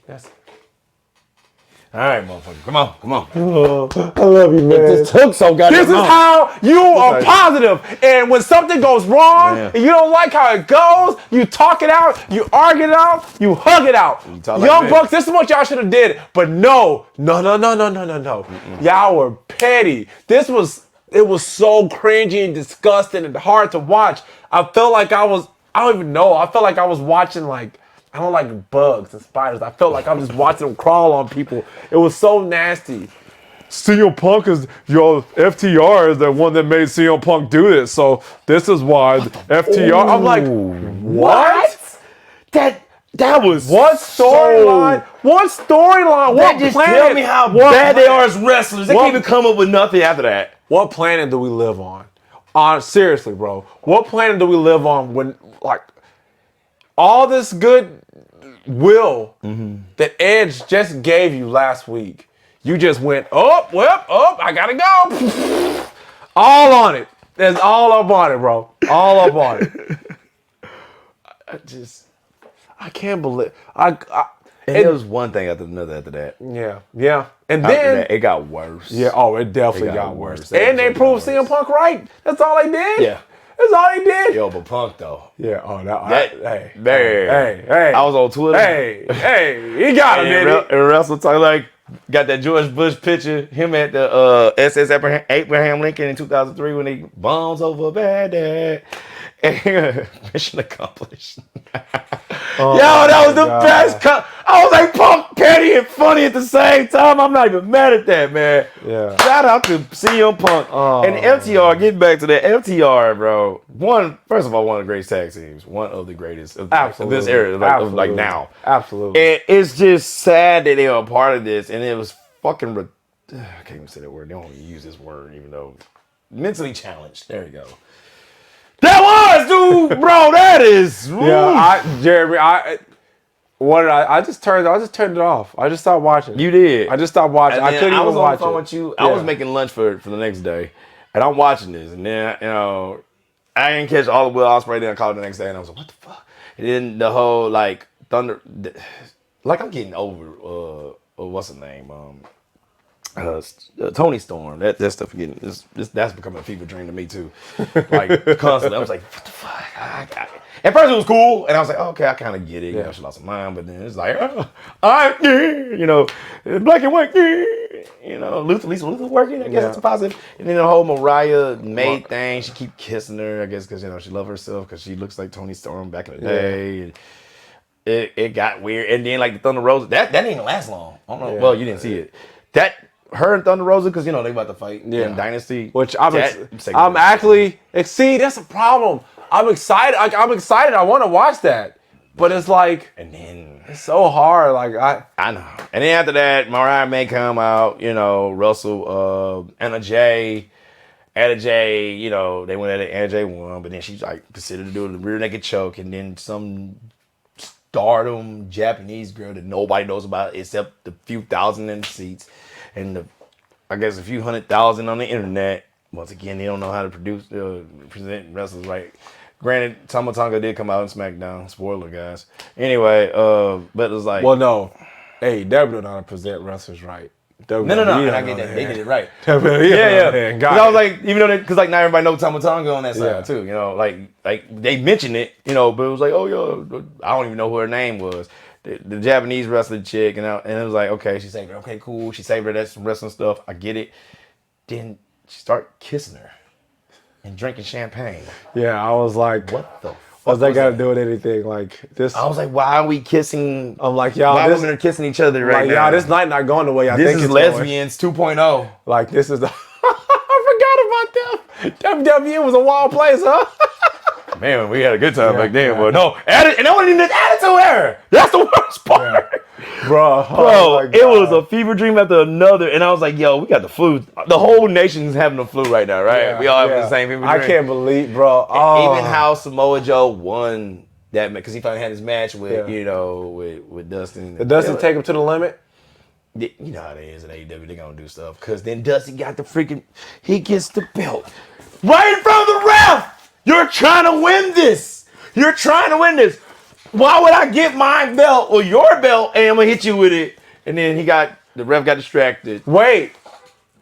All right, motherfucker. Come on. Oh, I love you, man. This took so goddamn This is how you are positive. And when something goes wrong and you don't like how it goes, you talk it out, you argue it out, you hug it out. Young Bucks, this is what y'all should have did. But no. Y'all were petty. It was so cringy and disgusting and hard to watch. I felt like I don't even know. I felt like I was watching I don't like bugs and spiders. I felt like I'm just watching them crawl on people. It was so nasty. CM Punk is your FTR is the one that made CM Punk do this. So this is why FTR. I'm like, what? That was what storyline? What storyline? What just planet? Tell me how bad they are as wrestlers. They can't even come up with nothing after that. What planet do we live on? Seriously, bro. What planet do we live on when all this good will that Edge just gave you last week, you just went, I gotta go. All on it. That's all up on it, bro. All up on it. I can't believe. It was one thing after another after that. Yeah. And After then that, it got worse. Yeah, it definitely got worse. And they proved CM Punk right. That's all they did. Yeah. That's all he did. Yo, but Punk though. Yeah. Hey. I was on Twitter. He got him, didn't he? And Russell talk got that George Bush picture. Him at the SS Abraham Lincoln in 2003 when he bombs over Baghdad. Mission accomplished. That was the best. I was like, Punk, petty and funny at the same time. I'm not even mad at that, man. Yeah. Shout out to CM Punk and FTR. Getting back to that FTR, bro. First of all, one of the greatest tag teams. One of the greatest of this era, like now. Absolutely. And it's just sad that they are a part of this, and it was fucking. I can't even say that word. They don't even use this word, even though mentally challenged. There you go. That was, dude, bro. That is. Jeremy. I just turned it off. I just stopped watching. You did. I just stopped watching. I couldn't even watch it. I was on the phone with you. I was making lunch for the next day, and I'm watching this, and then I didn't catch all the Will Ospreay. Then I called the next day, and I was like, what the fuck? And then the whole Thunder, I'm getting over. What's his name? Tony Storm, that stuff that's becoming a fever dream to me too. Constantly, I was like, what the fuck? At first it was cool, and I was like, oh, okay, I kind of get it. You Yeah. know, she lost her mind, but then it's like, you know, black and white, you know, Lisa working. I guess that's a positive. And then the whole Mariah May thing, she keep kissing her, I guess, because, you know, she loves herself because she looks like Toni Storm back in the day. And it got weird. And then, like, the Thunder Rosa, that didn't even last long. I don't know. Well, you didn't see it. Her and Thunder Rosa, because, you know, they about to fight in Dynasty. Which I'm actually, see, that's a problem. I'm excited. I want to watch that. But it's like, and then it's so hard. Like, I know. And then after that, Mariah May come out, you know, Russell, Anna Jay, you know, they went at it, Anna Jay won, but then she's like considered to do the rear naked choke, and then some stardom Japanese girl that nobody knows about except the few thousand in the seats and I guess a few 100,000 on the internet. Once again, they don't know how to present wrestlers right. Granted, Tama Tonga did come out in SmackDown. Spoiler, guys. Anyway, but it was like, well, no, AEW don't know how to present wrestlers right. No. And I get that. They did it right. Yeah. Because I was like, even though, because like not everybody knows Tama Tonga on that side too. You know, like they mentioned it. You know, but it was like, oh yeah, I don't even know who her name was. The Japanese wrestler chick, and it was like, okay, she saved her. Okay, cool. She saved her. That's some wrestling stuff. I get it. Then she started kissing her and drinking champagne. Yeah, I was like, what the fuck? What's that got to do with anything? Like this? I was like, why are we kissing? I'm like, y'all, why women are kissing each other right now? Y'all, this night not going the way I think it's This is lesbians 2.0. Like this is. I forgot about them. WWE was a wild place, huh? Man, we had a good time back then, but no, and that wasn't even the attitude era. That's the worst part. Yeah. Bro, it was a fever dream after another, and I was like, yo, we got the flu. The whole nation's having the flu right now, right? Yeah, we all having the same fever dream. I can't believe, bro. Even how Samoa Joe won that, because he finally had his match with, you know, with Dustin. Did Dustin take him to the limit? You know how it is in AEW, they're going to do stuff. Because then Dusty got the freaking, he gets the belt right in front of the ref. You're trying to win this. You're trying to win this. Why would I get my belt or your belt and I'm going to hit you with it? And then the ref got distracted. Wait.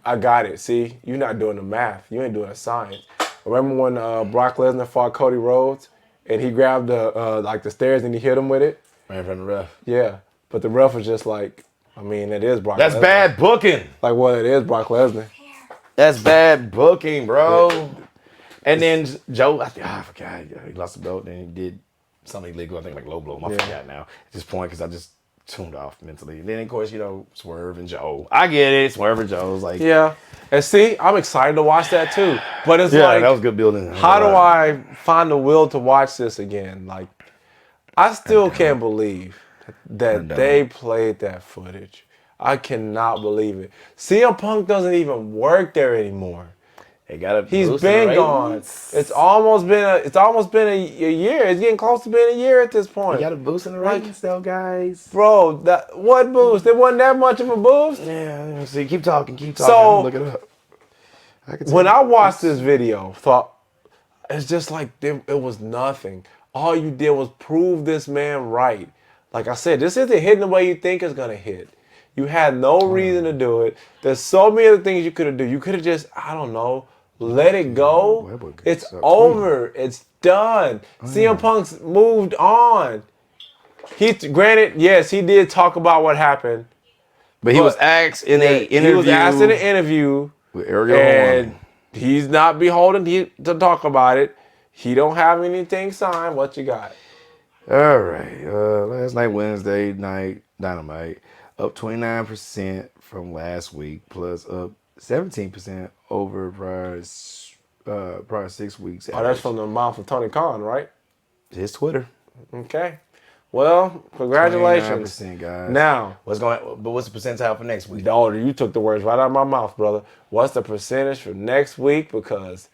I got it. See, you're not doing the math. You ain't doing the science. Remember when Brock Lesnar fought Cody Rhodes and he grabbed the stairs and he hit him with it? Right in front of the ref. Yeah. But the ref was just like, I mean, it is Brock Lesnar. That's bad booking. Like, well, it is Brock Lesnar. That's bad booking, bro. Yeah. And then Joe, I forgot, he lost the belt, and he did something illegal, I think like low blow. I forgot now at this point because I just tuned off mentally. And then, of course, you know, Swerve and Joe. I get it. Swerve and Joe's like. Yeah. And see, I'm excited to watch that too. But it's like. That was good building. How do I find the will to watch this again? Like, I still can't believe that they played that footage. I cannot believe it. CM Punk doesn't even work there anymore. He's been gone. It's almost been a year. It's getting close to being a year at this point. You got a boost in the ratings, though, guys. Bro, what boost? There wasn't that much of a boost. Yeah, let me see. Keep talking. So look it up. When I watched this video, thought it's just like it was nothing. All you did was prove this man right. Like I said, this isn't hitting the way you think it's gonna hit. You had no reason to do it. There's so many other things you could have done. You could have just, I don't know, let it go. It's over. It's done. CM Punk's moved on. Granted, yes, he did talk about what happened. But he was asked in an interview. He was asked in an interview. With Ariel and he's not beholden to talk about it. He don't have anything signed. What you got? All right. Last night, Wednesday night, Dynamite. Up 29% from last week, plus up 17% over prior 6 weeks. Oh, that's from the mouth of Tony Khan, right? His Twitter. Okay. Well, congratulations, 29%, guys. Now, what's the percentile for next week? You took the words right out of my mouth, brother. What's the percentage for next week? Because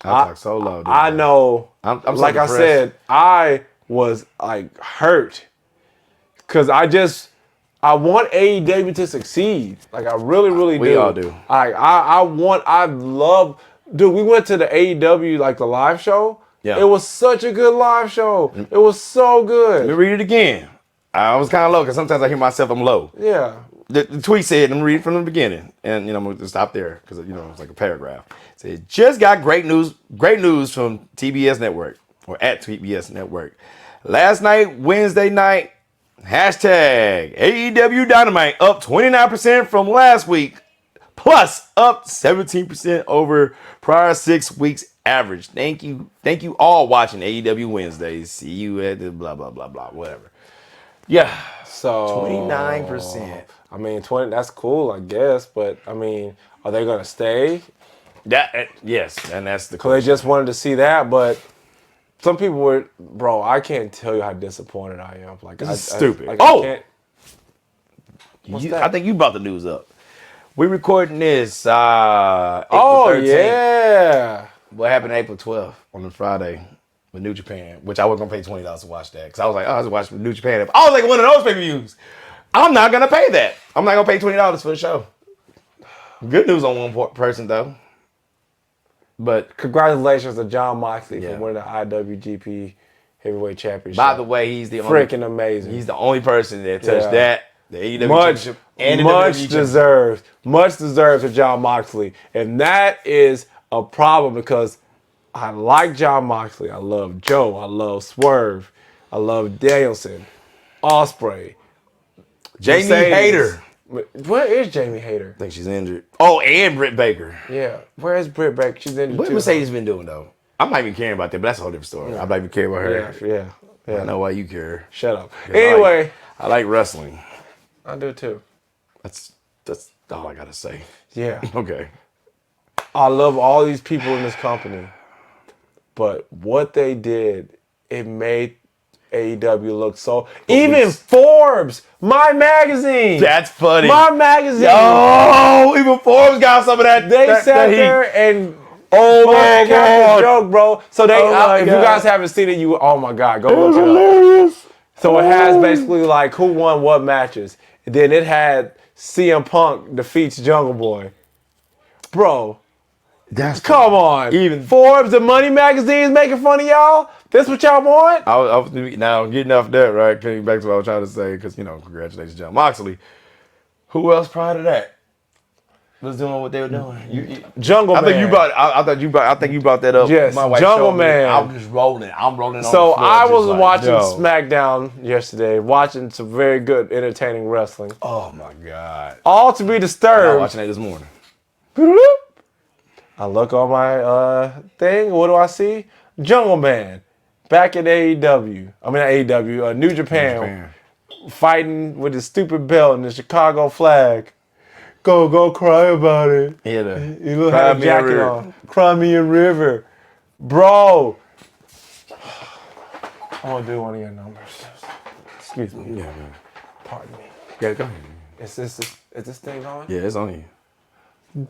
I talk so low. I know. I'm like I said, I was like hurt because I want AEW to succeed. Like I really, really do. We all do. Dude, we went to the AEW, like the live show. Yeah. It was such a good live show. It was so good. Let me read it again. I was kind of low because sometimes I hear myself, I'm low. Yeah. The tweet said, let me read it from the beginning. And, I'm going to stop there because, it's like a paragraph. It said, just got great news from TBS Network. or at TBS Network. Last night, Wednesday night, hashtag AEW Dynamite up 29% from last week, plus up 17% over prior 6 weeks average. Thank you all watching AEW Wednesdays. See you at the blah, blah, blah, blah, whatever. Yeah. So 29%. I mean, 20. That's cool, I guess. But I mean, are they gonna stay? Yes, and that's the Because they just wanted to see that, but some people were, bro. I can't tell you how disappointed I am. Like, This is stupid. I Oh! can't. I think you brought the news up. We're recording this April Oh 13th. yeah. What happened April 12th on the Friday with New Japan, which I was going to pay $20 to watch that. Because I was like, I was watching New Japan. I was like one of those pay-per-views. I'm not going to pay that. I'm not going to pay $20 for the show. Good news on one person, though. But Congratulations to John Moxley Yeah. for winning the IWGP Heavyweight Championship. by the way, he's the only freaking amazing. He's the only person that touched Yeah. that. The AEW much Championship and the much WWE Championship. deserved to John Moxley, and that is a problem because I like John Moxley. I love Joe. I love Swerve. I love Danielson, Ospreay, Jamie Mercedes. Hayter. Where is Jamie Hayter? I think she's injured. Oh, and Britt Baker. Yeah, where is Britt Baker? She's injured What too. Mercedes been doing though? I'm not even caring about that, but that's a whole different story. I'm not even caring about her. Yeah. I know why you care. Shut up. Anyway, I like wrestling. I do too. That's all I gotta say. Yeah. Okay. I love all these people in this company, but what they did, it made AEW look so. Even Forbes, my magazine. That's funny. My magazine. Oh, even Forbes got some of that. They that sat heat. there and Oh my broadcast God. the joke, bro. So they, Oh my if you God. guys haven't seen it, oh my God, go It was look it up. hilarious. So it has basically like who won what matches. And then it had CM Punk defeats Jungle Boy. Bro, That's come on. Even Forbes and Money magazines making fun of y'all? This what y'all want? I was now getting off that, right? Coming back to what I was trying to say, because congratulations, John Moxley. Who else prior to that was doing what they were doing? Jungle I Man. think you brought. I think you brought that up. Yes, My wife Jungle showed me. Man. I'm just rolling. I'm rolling. So on the floor, I just was like, watching yo. SmackDown yesterday, watching some very good, entertaining wrestling. Oh my God! All to be I was disturbed. watching that this morning. I look on my thing. What do I see? Jungle Man, back at AEW. I mean, not AEW. New Japan, fighting with his stupid belt and the Chicago flag. Go cry about it. Yeah, You look have a jacket on. Cry me a river, bro. I want to do one of your numbers. Excuse me. Yeah, Pardon me. yeah, go ahead. Is this thing on? Yeah, it's on you.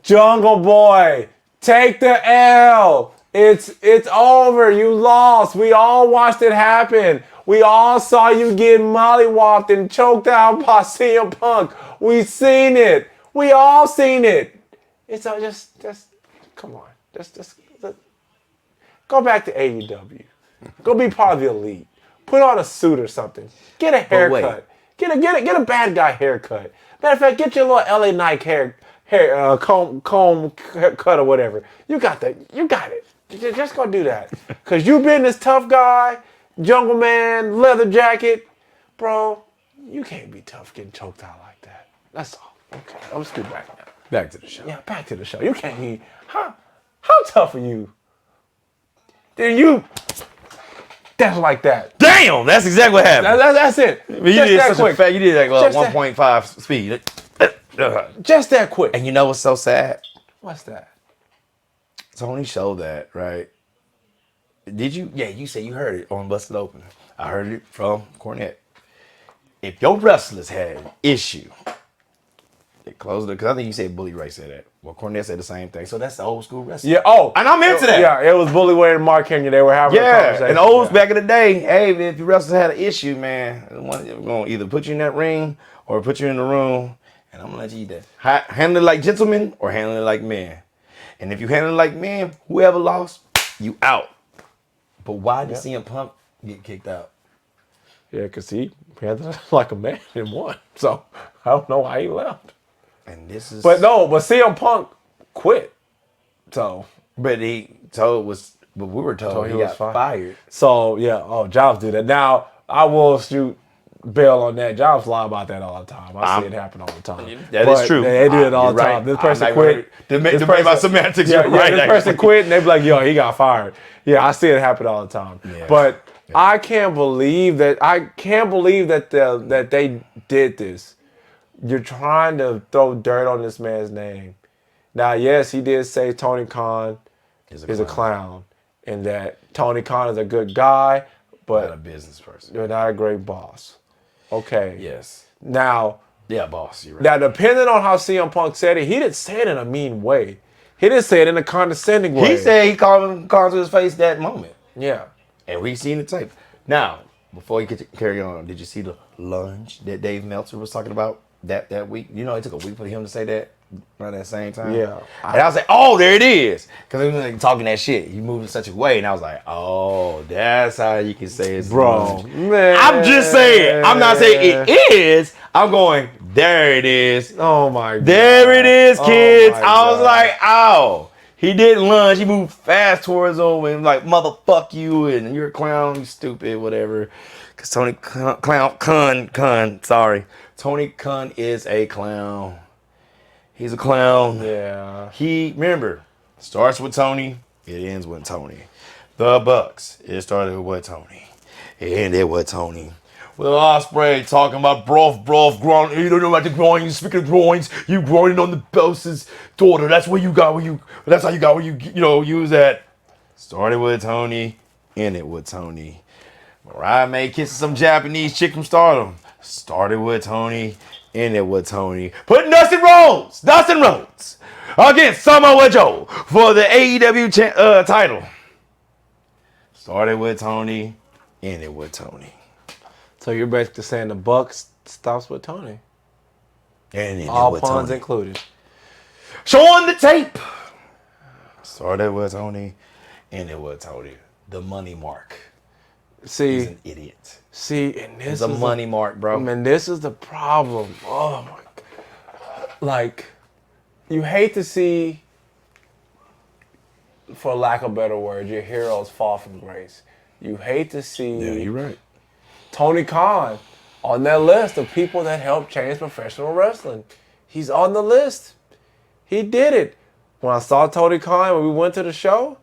Jungle Boy, take the L. It's over. You lost. We all watched it happen. We all saw you get mollywopped and choked out by CM Punk. We seen it. We all seen it. It's just come on. Just go back to AEW. Go be part of the elite. Put on a suit or something. Get a haircut. Get a bad guy haircut. Matter of fact, get your little LA Nike hair comb cut or whatever. You got that. You got it. Just go do that. Cause you been this tough guy, Jungle Man, leather jacket, bro. You can't be tough getting choked out like that. That's all. Okay, I'm just get back now. Back to the show. Yeah, back to the show. You can't be. How tough are you? Then you. That's like that. Damn, that's exactly what happened. That's it. You Just did that such quick. a fat. You did like Just that- 1.5 speed. Just that quick. And you know what's so sad? What's that? Tony showed that, right? Did you? Yeah, you said you heard it on Busted Open. I heard it from Cornette. If your wrestlers had an issue, they closed it. Because I think you said Bully Ray said that. Well, Cornette said the same thing. So that's the old school wrestling. Yeah. Oh, And I'm into that. Yeah, it was Bully Wade and Mark Henry. They were having a Yeah, conversation. and old back in the day, hey, if your wrestlers had an issue, man, we're going to either put you in that ring or put you in the room, and I'm going to let you either handle it like gentlemen or handle it like men. And if you handle it like men, whoever lost, you out. But why did CM Punk get kicked out? Yeah, because he handled it like a man and won. So I don't know why he left. And this is... But CM Punk quit. So. But he told was But we were told he got fired. So, yeah, Jobs do that. Now, I will shoot bail on that. Jobs lie about that all the time. I see it happen all the time. That is true. They do it all the time. This person quit. Debate about semantics. This person quit, and they be like, yo, he got fired. Yeah, I see it happen all the time. Yeah. But I can't believe that. That they did this. You're trying to throw dirt on this man's name. Now, yes, he did say Tony Khan is a clown, and that Tony Khan is a good guy, but not a business person. You're not a great boss. Okay. Yes. Now. Yeah, boss. You're right. Now, depending on how CM Punk said it, he didn't say it in a mean way. He didn't say it in a condescending way. He said he called him to his face that moment. Yeah. And we seen the tape. Now, before you carry on, did you see the lunge that Dave Meltzer was talking about that week? You know, it took a week for him to say that around that same time. Yeah. And I was like, oh, there it is. Because he was like talking that shit. He moved in such a way. And I was like, oh, that's how you can say it's bro. Man. I'm just saying. I'm not saying it is. I'm going, there it is. Oh, my God. There it is, kids. I was like, ow. He didn't lunge. He moved fast towards him and like, motherfuck you, and you're a clown, you stupid, whatever. Because Tony Khan, sorry. Tony Khan is a clown. He's a clown. Yeah. Remember, starts with Tony, it ends with Tony. The Bucks, it started with Tony. It ended with Tony. With Ospreay talking about broth, groin. You don't know about the groin. Speaking of groins, you groining on the boss's daughter. That's how you got where you was at. Started with Tony, ended with Tony. Mariah May kissing some Japanese chick from Stardom. Started with Tony, ended with Tony. Put Dustin Rhodes against Samoa Joe for the AEW title. Started with Tony, ended with Tony. So you're basically saying the Bucks stops with Tony. And all puns included. Showing the tape. Started with Tony, ended with Tony. The money mark. See, he's an idiot. See, and this is a money mark, bro. Man, this is the problem. Oh my God. Like, you hate to see, for lack of better words, your heroes fall from grace. You hate to see. Yeah, you're right. Tony Khan on that list of people that helped change professional wrestling. He's on the list. He did it. When I saw Tony Khan when we went to the show,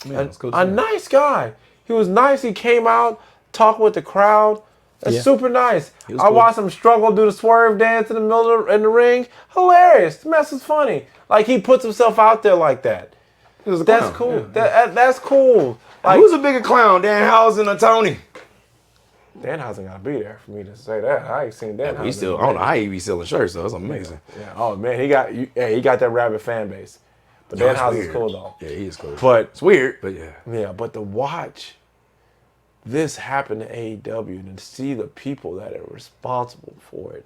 a nice guy. He was nice. He came out, talked with the crowd. That's super nice. I watched him struggle, do the swerve dance in the middle in the ring. Hilarious. The mess was funny. Like, he puts himself out there like that. That's cool. Yeah. That's cool. Like, who's a bigger clown, Danhausen or Tony? Danhausen got to be there for me to say that. I ain't seen Danhausen. I don't know how he be selling shirts, though. That's amazing. Yeah. Oh, man, he got that rabid fan base. But Danhausen's cool, though. Yeah, he is cool. But it's weird, but yeah. Yeah, but to watch this happen to AEW and to see the people that are responsible for it,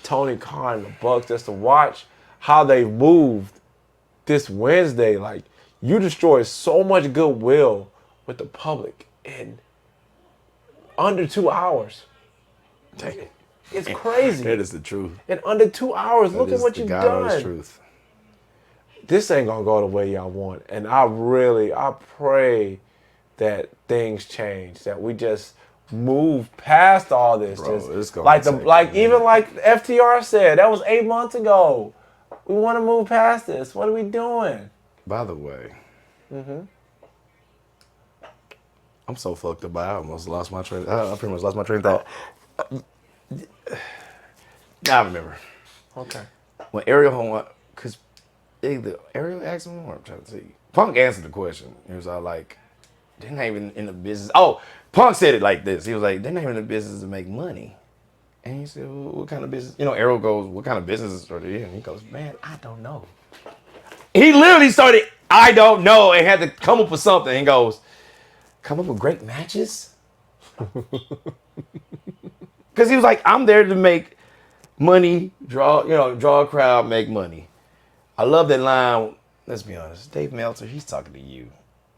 Tony Khan and the Bucks, just to watch how they moved this Wednesday, like, you destroyed so much goodwill with the public in under 2 hours. Dang. It's crazy. That is the truth. In under 2 hours, look at what you've done. Truth. This ain't gonna go the way y'all want, and I pray that things change, that we just move past all this. Bro, just like even like FTR said, that was 8 months ago. We want to move past this. What are we doing? By the way, I'm so fucked up. I almost lost my train. I pretty much lost my train of thought. I remember. Okay. When Ariel, because Ariel asked him what I'm trying to see. Punk answered the question. He was all like, they're not even in the business. Oh, Punk said it like this. He was like, they're not even in the business to make money. And he said, well, what kind of business? You know, Ariel goes, what kind of business are they in? And he goes, man, I don't know. He literally started, I don't know, and had to come up with something. He goes, come up with great matches? Because he was like, I'm there to make money, draw a crowd, make money. I love that line. Let's be honest. Dave Meltzer, he's talking to you.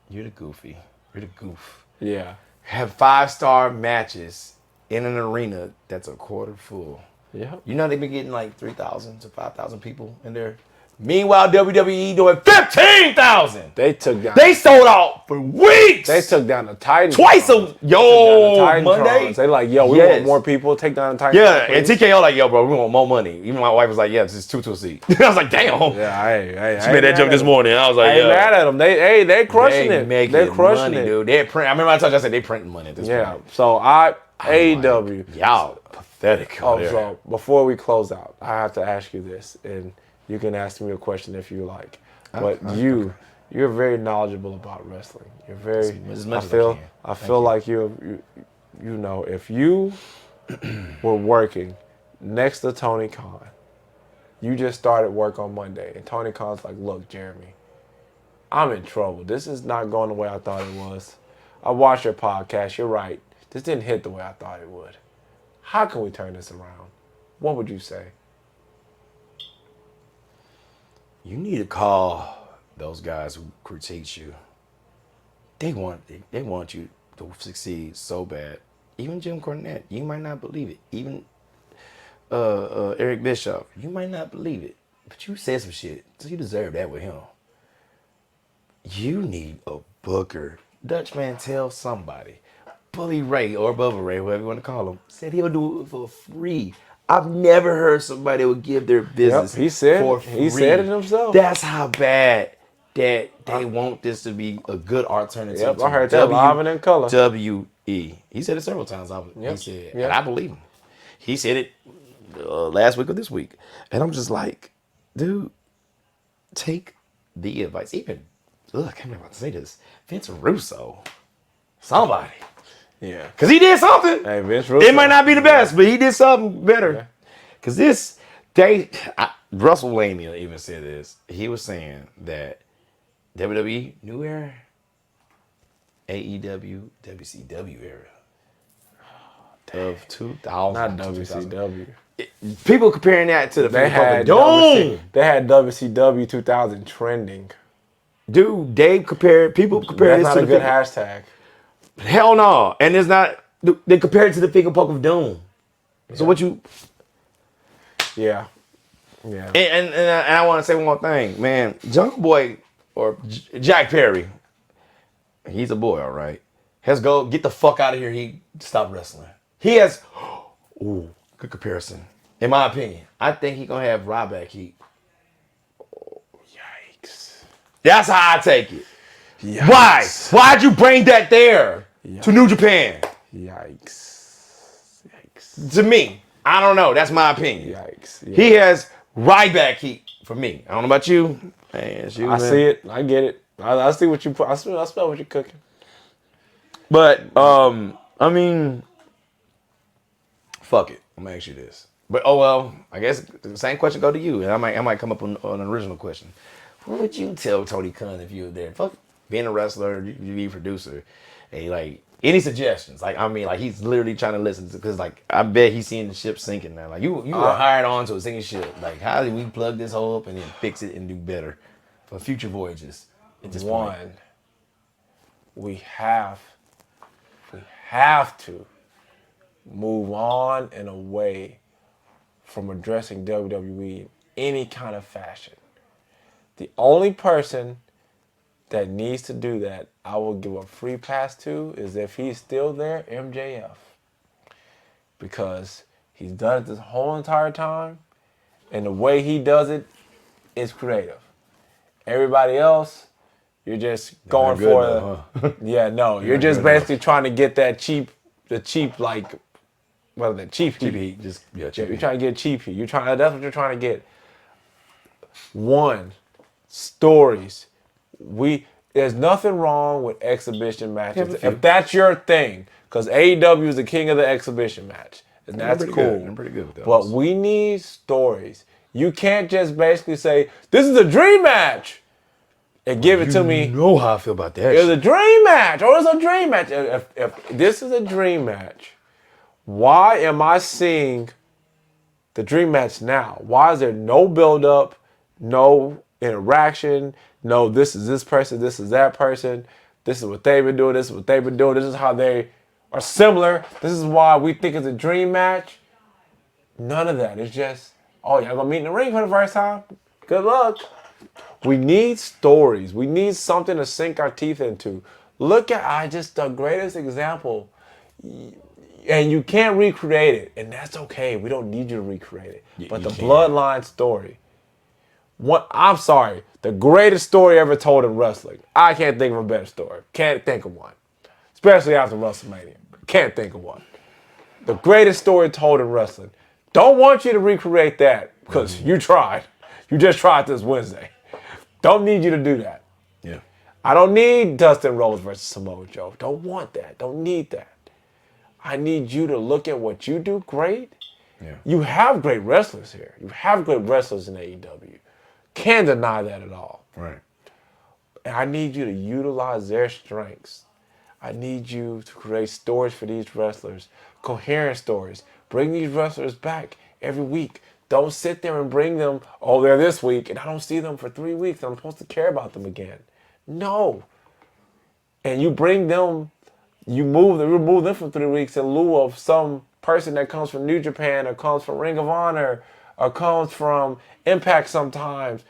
You're the goofy. You're the goof. Yeah. Have 5-star matches in an arena that's a quarter full. Yeah. You know they've been getting like 3,000 to 5,000 people in there. Meanwhile, WWE doing 15,000. They took down. They sold out for weeks. They took down the Titans. Twice a Monday. They like, yo, we want more people. Take down the Titans. Yeah, and TKO like, yo, bro, we want more money. Even my wife was like, yeah, this is 2 to a seat. I was like, damn. Yeah, she made that joke this morning. I was like, I ain't mad at them. They crushing it. They're crushing money, it, dude. I remember I told you, I said they printing money at this point. Yeah. So AEW. Like, y'all pathetic. So before we close out, I have to ask you this, and you can ask me a question if you like. But you're very knowledgeable about wrestling. You're very. I feel like you know, if you were working next to Tony Khan, you just started work on Monday, and Tony Khan's like, look, Jeremy, I'm in trouble. This is not going the way I thought it was. I watched your podcast. You're right. This didn't hit the way I thought it would. How can we turn this around? What would you say? You need to call those guys who critique you. They want you to succeed so bad. Even Jim Cornette, you might not believe it. Even Eric Bischoff, you might not believe it. But you said some shit, so you deserve that with him. You need a booker. Dutch Mantel, somebody. Bully Ray or Bubba Ray, whatever you want to call him, said he'll do it for free. I've never heard somebody would give their business for free. He said it himself. That's how bad that they want this to be a good alternative. Yep, I heard that live and in color. WE. He said it several times. He said, and I believe him. He said it last week or this week. And I'm just like, dude, take the advice. Even, look, I'm about to say this. Vince Russo. Somebody. Yeah. Because he did something. Hey, Vince Russo. It might not be the best, but he did something better. Because Russell Lamia even said this. He was saying that WWE New Era, AEW, WCW era of 2000. Not WCW. People comparing that to the They had WCW 2000 trending. Dude, people compare That's this not to a good hashtag. Hell no. And it's not, they compare it to the finger poke of doom. So what you... Yeah. Yeah. And I want to say one more thing, man. Jungle Boy or Jack Perry, he's a boy, all right. Get the fuck out of here. He stopped wrestling. He has, good comparison. In my opinion, I think he's gonna have Ryback heat. Yikes. That's how I take it. Yikes. Why? Why'd you bring that there to New Japan? Yikes. To me, I don't know. That's my opinion. Yikes. Yeah. He has Ryback heat for me. I don't know about you. Man, I see it. I get it. I see what you put. I smell what you're cooking. But I mean, fuck it. I'm gonna ask you this. But I guess the same question go to you, and I might come up on an original question. What would you tell Tony Khan if you were there? Fuck being a wrestler, you be a producer, and like any suggestions? Like he's literally trying to listen because I bet he's seeing the ship sinking now. Like you are hired on to a sinking ship. Like how do we plug this hole up and then fix it and do better for future voyages? At this point? We have to move on and away from addressing WWE in any kind of fashion. The only person that needs to do that, I will give a free pass to, is if he's still there, MJF. Because he's done it this whole entire time, and the way he does it is creative. Everybody else, you're just going for you're just basically trying to get that cheap heat. Cheap heat. You're trying to get cheap heat. That's what you're trying to get. Stories. There's nothing wrong with exhibition matches. If that's your thing, because AEW is the king of the exhibition match. And that's cool. I'm pretty good with that. But we need stories. You can't just basically say, this is a dream match. And give it to me. You know how I feel about that. It's a dream match. It's a dream match. If this is a dream match, why am I seeing the dream match now? Why is there no build-up, no interaction, no this is this person, this is that person, this is what they've been doing, this is what they've been doing, this is how they are similar, this is why we think it's a dream match? None of that. It's just, y'all gonna meet in the ring for the first time? Good luck. We need stories. We need something to sink our teeth into. Look at just the greatest example. And you can't recreate it. And that's okay. We don't need you to recreate it. But the bloodline story. I'm sorry. The greatest story ever told in wrestling. I can't think of a better story. Can't think of one. Especially after WrestleMania. Can't think of one. The greatest story told in wrestling. Don't want you to recreate that because you tried. You just tried this Wednesday. Don't need you to do that. Yeah. I don't need Dustin Rhodes versus Samoa Joe. Don't want that. Don't need that. I need you to look at what you do great. Yeah. You have great wrestlers here. You have great wrestlers in AEW. Can't deny that at all. Right. And I need you to utilize their strengths. I need you to create stories for these wrestlers, coherent stories. Bring these wrestlers back every week. Don't sit there and bring them, they're this week, and I don't see them for 3 weeks. I'm supposed to care about them again. No. And you bring them, you remove them for 3 weeks in lieu of some person that comes from New Japan or comes from Ring of Honor or comes from Impact sometimes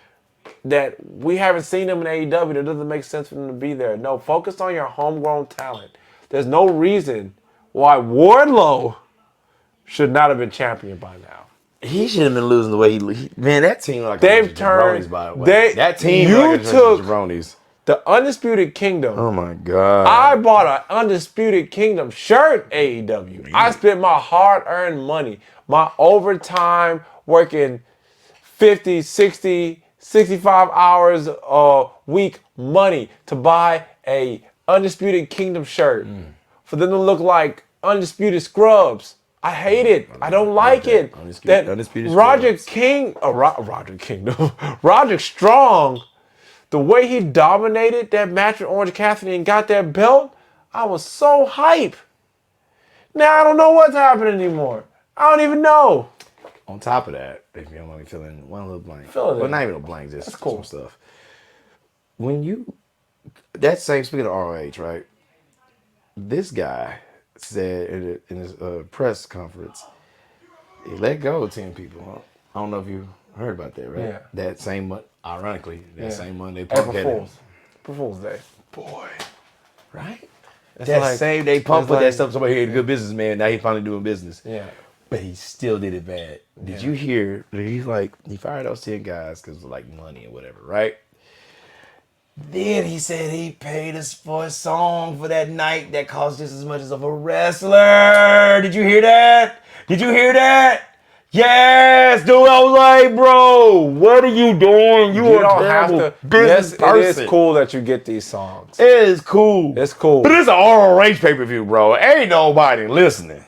that we haven't seen them in AEW. That doesn't make sense for them to be there. No, focus on your homegrown talent. There's no reason why Wardlow should not have been champion by now. He should have been losing the way man, that team like they've turned. by the way. That team you like took jabronis. The Undisputed Kingdom. Oh my God. I bought an Undisputed Kingdom shirt, AEW. I spent my hard-earned money, my overtime, working 50, 60, 65 hours a week money to buy a Undisputed Kingdom shirt for them to look like Undisputed Scrubs. I hate it. I don't like it. Undisputed Roderick Strong, the way he dominated that match with Orange Cassidy and got that belt, I was so hype. Now I don't know what's happening anymore. I don't even know. On top of that, if you don't mind me filling one little blank. Well, not even a blank, just cool. some stuff. Speaking of ROH, right? This guy said in his press conference, he let go of 10 people. I don't know if you heard about that, right? Yeah. That same month, ironically, same Monday, April Fool's Day. Boy, right? It's that like, same day, Pump put like, that stuff. Somebody here, a good businessman. Now he finally doing business. Yeah. But he still did it bad. Did you hear that he fired those 10 guys because of like money or whatever, right? Then he said he paid us for a song for that night that cost just as much as of a wrestler. Did you hear that? Yes, dude. I was like, bro, what are you doing? You are a terrible business person. It is cool that you get these songs. It is cool. It's cool. But it's an ROH pay-per-view, bro. Ain't nobody listening.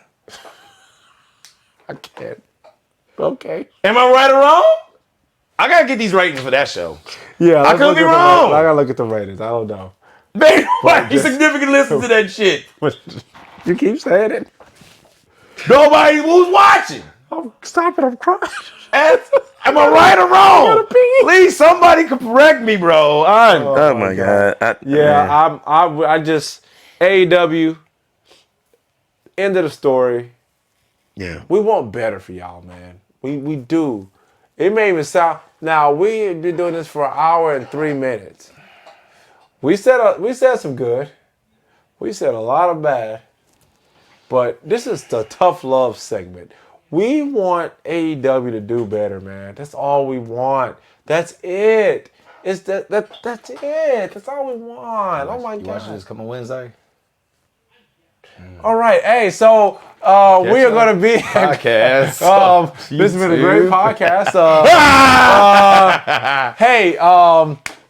I can't. Okay. Am I right or wrong? I gotta get these ratings for that show. Yeah, I could be wrong. I gotta look at the ratings. I don't know. Man, nobody significant listen to that shit. You keep saying it. Nobody was watching. Stop it! I'm crying. Am I right or wrong? Please, somebody can correct me, bro. Oh my God. I just AEW. End of the story. Yeah. We want better for y'all, man. We do. It may even sound. Now we've been doing this for 1 hour and 3 minutes. We said some good. We said a lot of bad. But this is the tough love segment. We want AEW to do better, man. That's all we want. That's it. That's it. That's all we want. Oh my God. You watching this come on Wednesday? All right. Hey, so we are going to be podcast. This has been a great podcast. Hey,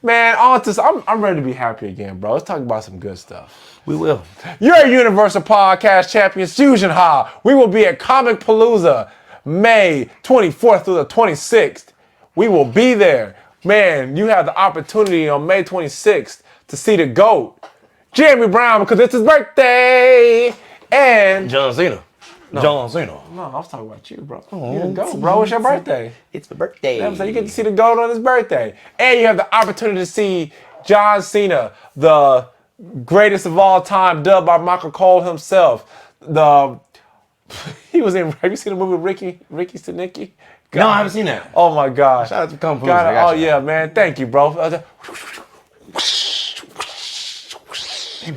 man, I'm ready to be happy again, bro. Let's talk about some good stuff. We will. Your Universal Podcast Champions, Fusionhaa. We will be at Comic Palooza May 24th through the 26th. We will be there. Man, you have the opportunity on May 26th to see the GOAT, Jeremy Brown, because it's his birthday. And John Cena. John Cena. No, I was talking about you, bro. You the GOAT, bro. It's your birthday. It's my birthday. So you get to see the GOAT on his birthday. And you have the opportunity to see John Cena, the greatest of all time, dubbed by Michael Cole himself. Have you seen the movie Ricky Stenicki? God. No, I haven't seen that. Oh my gosh. Shout out to Copeland. Oh yeah, man. Thank you, bro. Damn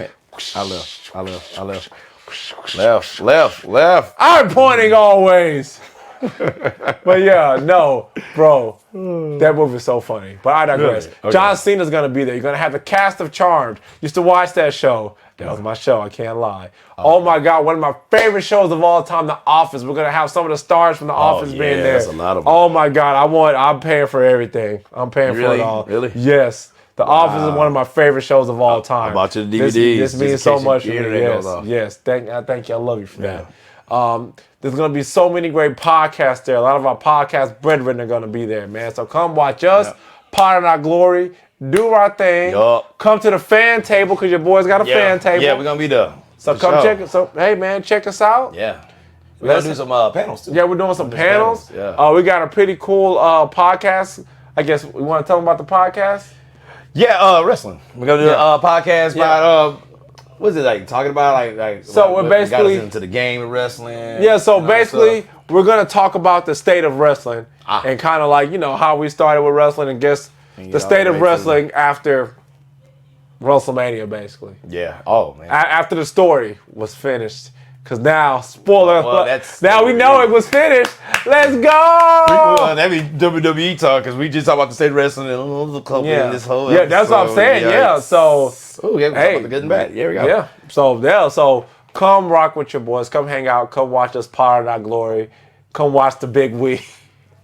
it. I left. I'm pointing always. But yeah, no, bro. That movie's so funny. But I digress. Really? Okay. John Cena's gonna be there. You're gonna have the cast of Charmed. Used to watch that show. That was my show, I can't lie. Oh my God, one of my favorite shows of all time, The Office. We're gonna have some of the stars from The Office being there. That's a lot of them. Oh my God, I'm paying for everything. I'm paying for it all. Really? Yes. The Office is one of my favorite shows of all time. I bought you the DVDs. This means so much to me. Yes. Thank you. I love you for that. There's going to be so many great podcasts there. A lot of our podcast brethren are going to be there, man. So come watch us, part of our glory, do our thing. Come to the fan table because your boys got a fan table. Yeah, we're going to be there. So come check it. So, hey, man, check us out. Yeah. We're going to do some panels, too. Yeah, we're doing some panels. Yeah. We got a pretty cool podcast. I guess we want to tell them about the podcast? Yeah, wrestling. We're going to do a podcast about... What's it like? Talking about like so we're basically got us into the game of wrestling. Yeah, so basically we're gonna talk about the state of wrestling and kind of like how we started with wrestling and guess the state of wrestling after WrestleMania, basically. Yeah. Oh man. After the story was finished, because now spoiler. Now we know it was finished. Let's go. That'd be WWE talk because we just talk about the state of wrestling and the club in this whole. Yeah, that's what I'm saying. Yeah. So. Oh yeah. Hey, the good and bad. Yeah, we go. Yeah. So come rock with your boys. Come hang out. Come watch us part of our glory. Come watch the Big We.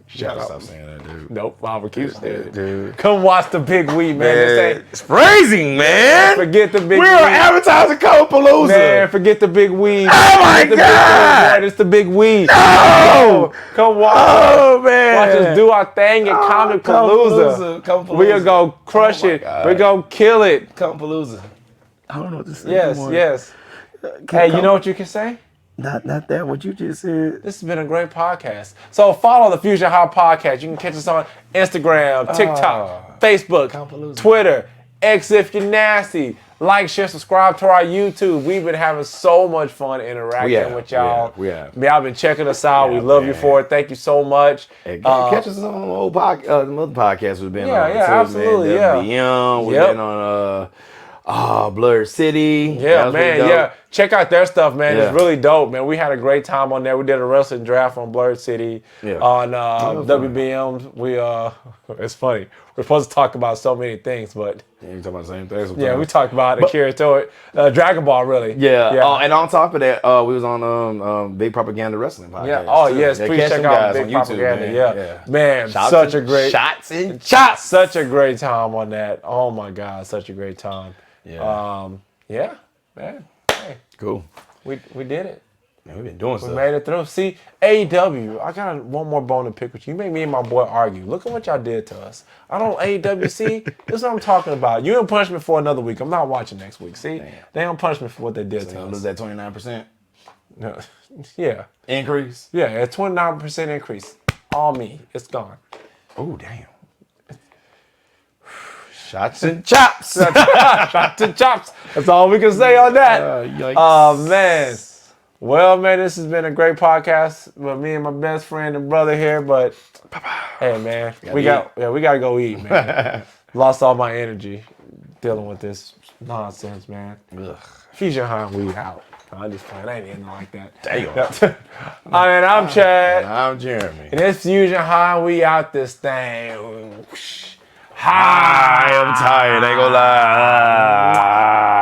Shut up. Stop saying that, dude. Nope, I'll keep saying it, dude. Come watch the Big We, man. It's crazy, man. Forget the Big We. We're advertising Copeland. Man, forget the Big We. Oh my God. It's the Big We. No. Come watch. Oh man. Watch us do our thing in Comic Palooza. We are gonna crush it. We're gonna kill it. Palooza. I don't know what to say. Yes. Hey, you know what you can say? Not that what you just said. This has been a great podcast. So follow the Fusionhaa podcast. You can catch us on Instagram, TikTok, Facebook, Twitter, X if you're nasty. Like, share, subscribe to our YouTube. We've been having so much fun interacting with y'all. We have. Y'all been checking us out. We love you for it. Thank you so much. Hey, catch us on the old podcast. The other podcasts we've been on. Yeah, absolutely. WBM. We've been on Blur City. Yeah, man. Yeah. Check out their stuff, man. It's really dope, man. We had a great time on there. We did a wrestling draft on Blur City. On WBM. It's funny. We're supposed to talk about so many things, but we talk about the same things. Yeah, we talked about Akira Toriyama, Dragon Ball, really. Yeah. Oh, and on top of that, we was on Big Propaganda Wrestling podcast. Yeah. Oh, yes. Please check out Big Propaganda. Yeah. Man, Shots such a great shots and chops. Such a great time on that. Oh my God, such a great time. Yeah. Yeah, man. Hey, cool. We did it. Man, we've been doing stuff. We made it through. See, AEW, I got one more bone to pick with you. You make me and my boy argue. Look at what y'all did to us. I don't AEW, see? This is what I'm talking about. You don't punish me for another week. I'm not watching next week, see? Damn. They don't punish me for what they did to us. Lose that 29%? No. Yeah. Increase? Yeah, a 29% increase. All me. It's gone. Oh, damn. Shots and chops. Shots and chops. That's all we can say on that. Oh, man. Well, man, this has been a great podcast with me and my best friend and brother here. But hey, man, we got to go eat, man. Lost all my energy dealing with this nonsense, man. Fusionhaa, we out. I'm just playing. I ain't ending like that. Damn. I'm Chad. And I'm Jeremy. And it's Fusionhaa. We out this thing. I am tired. I ain't gonna lie.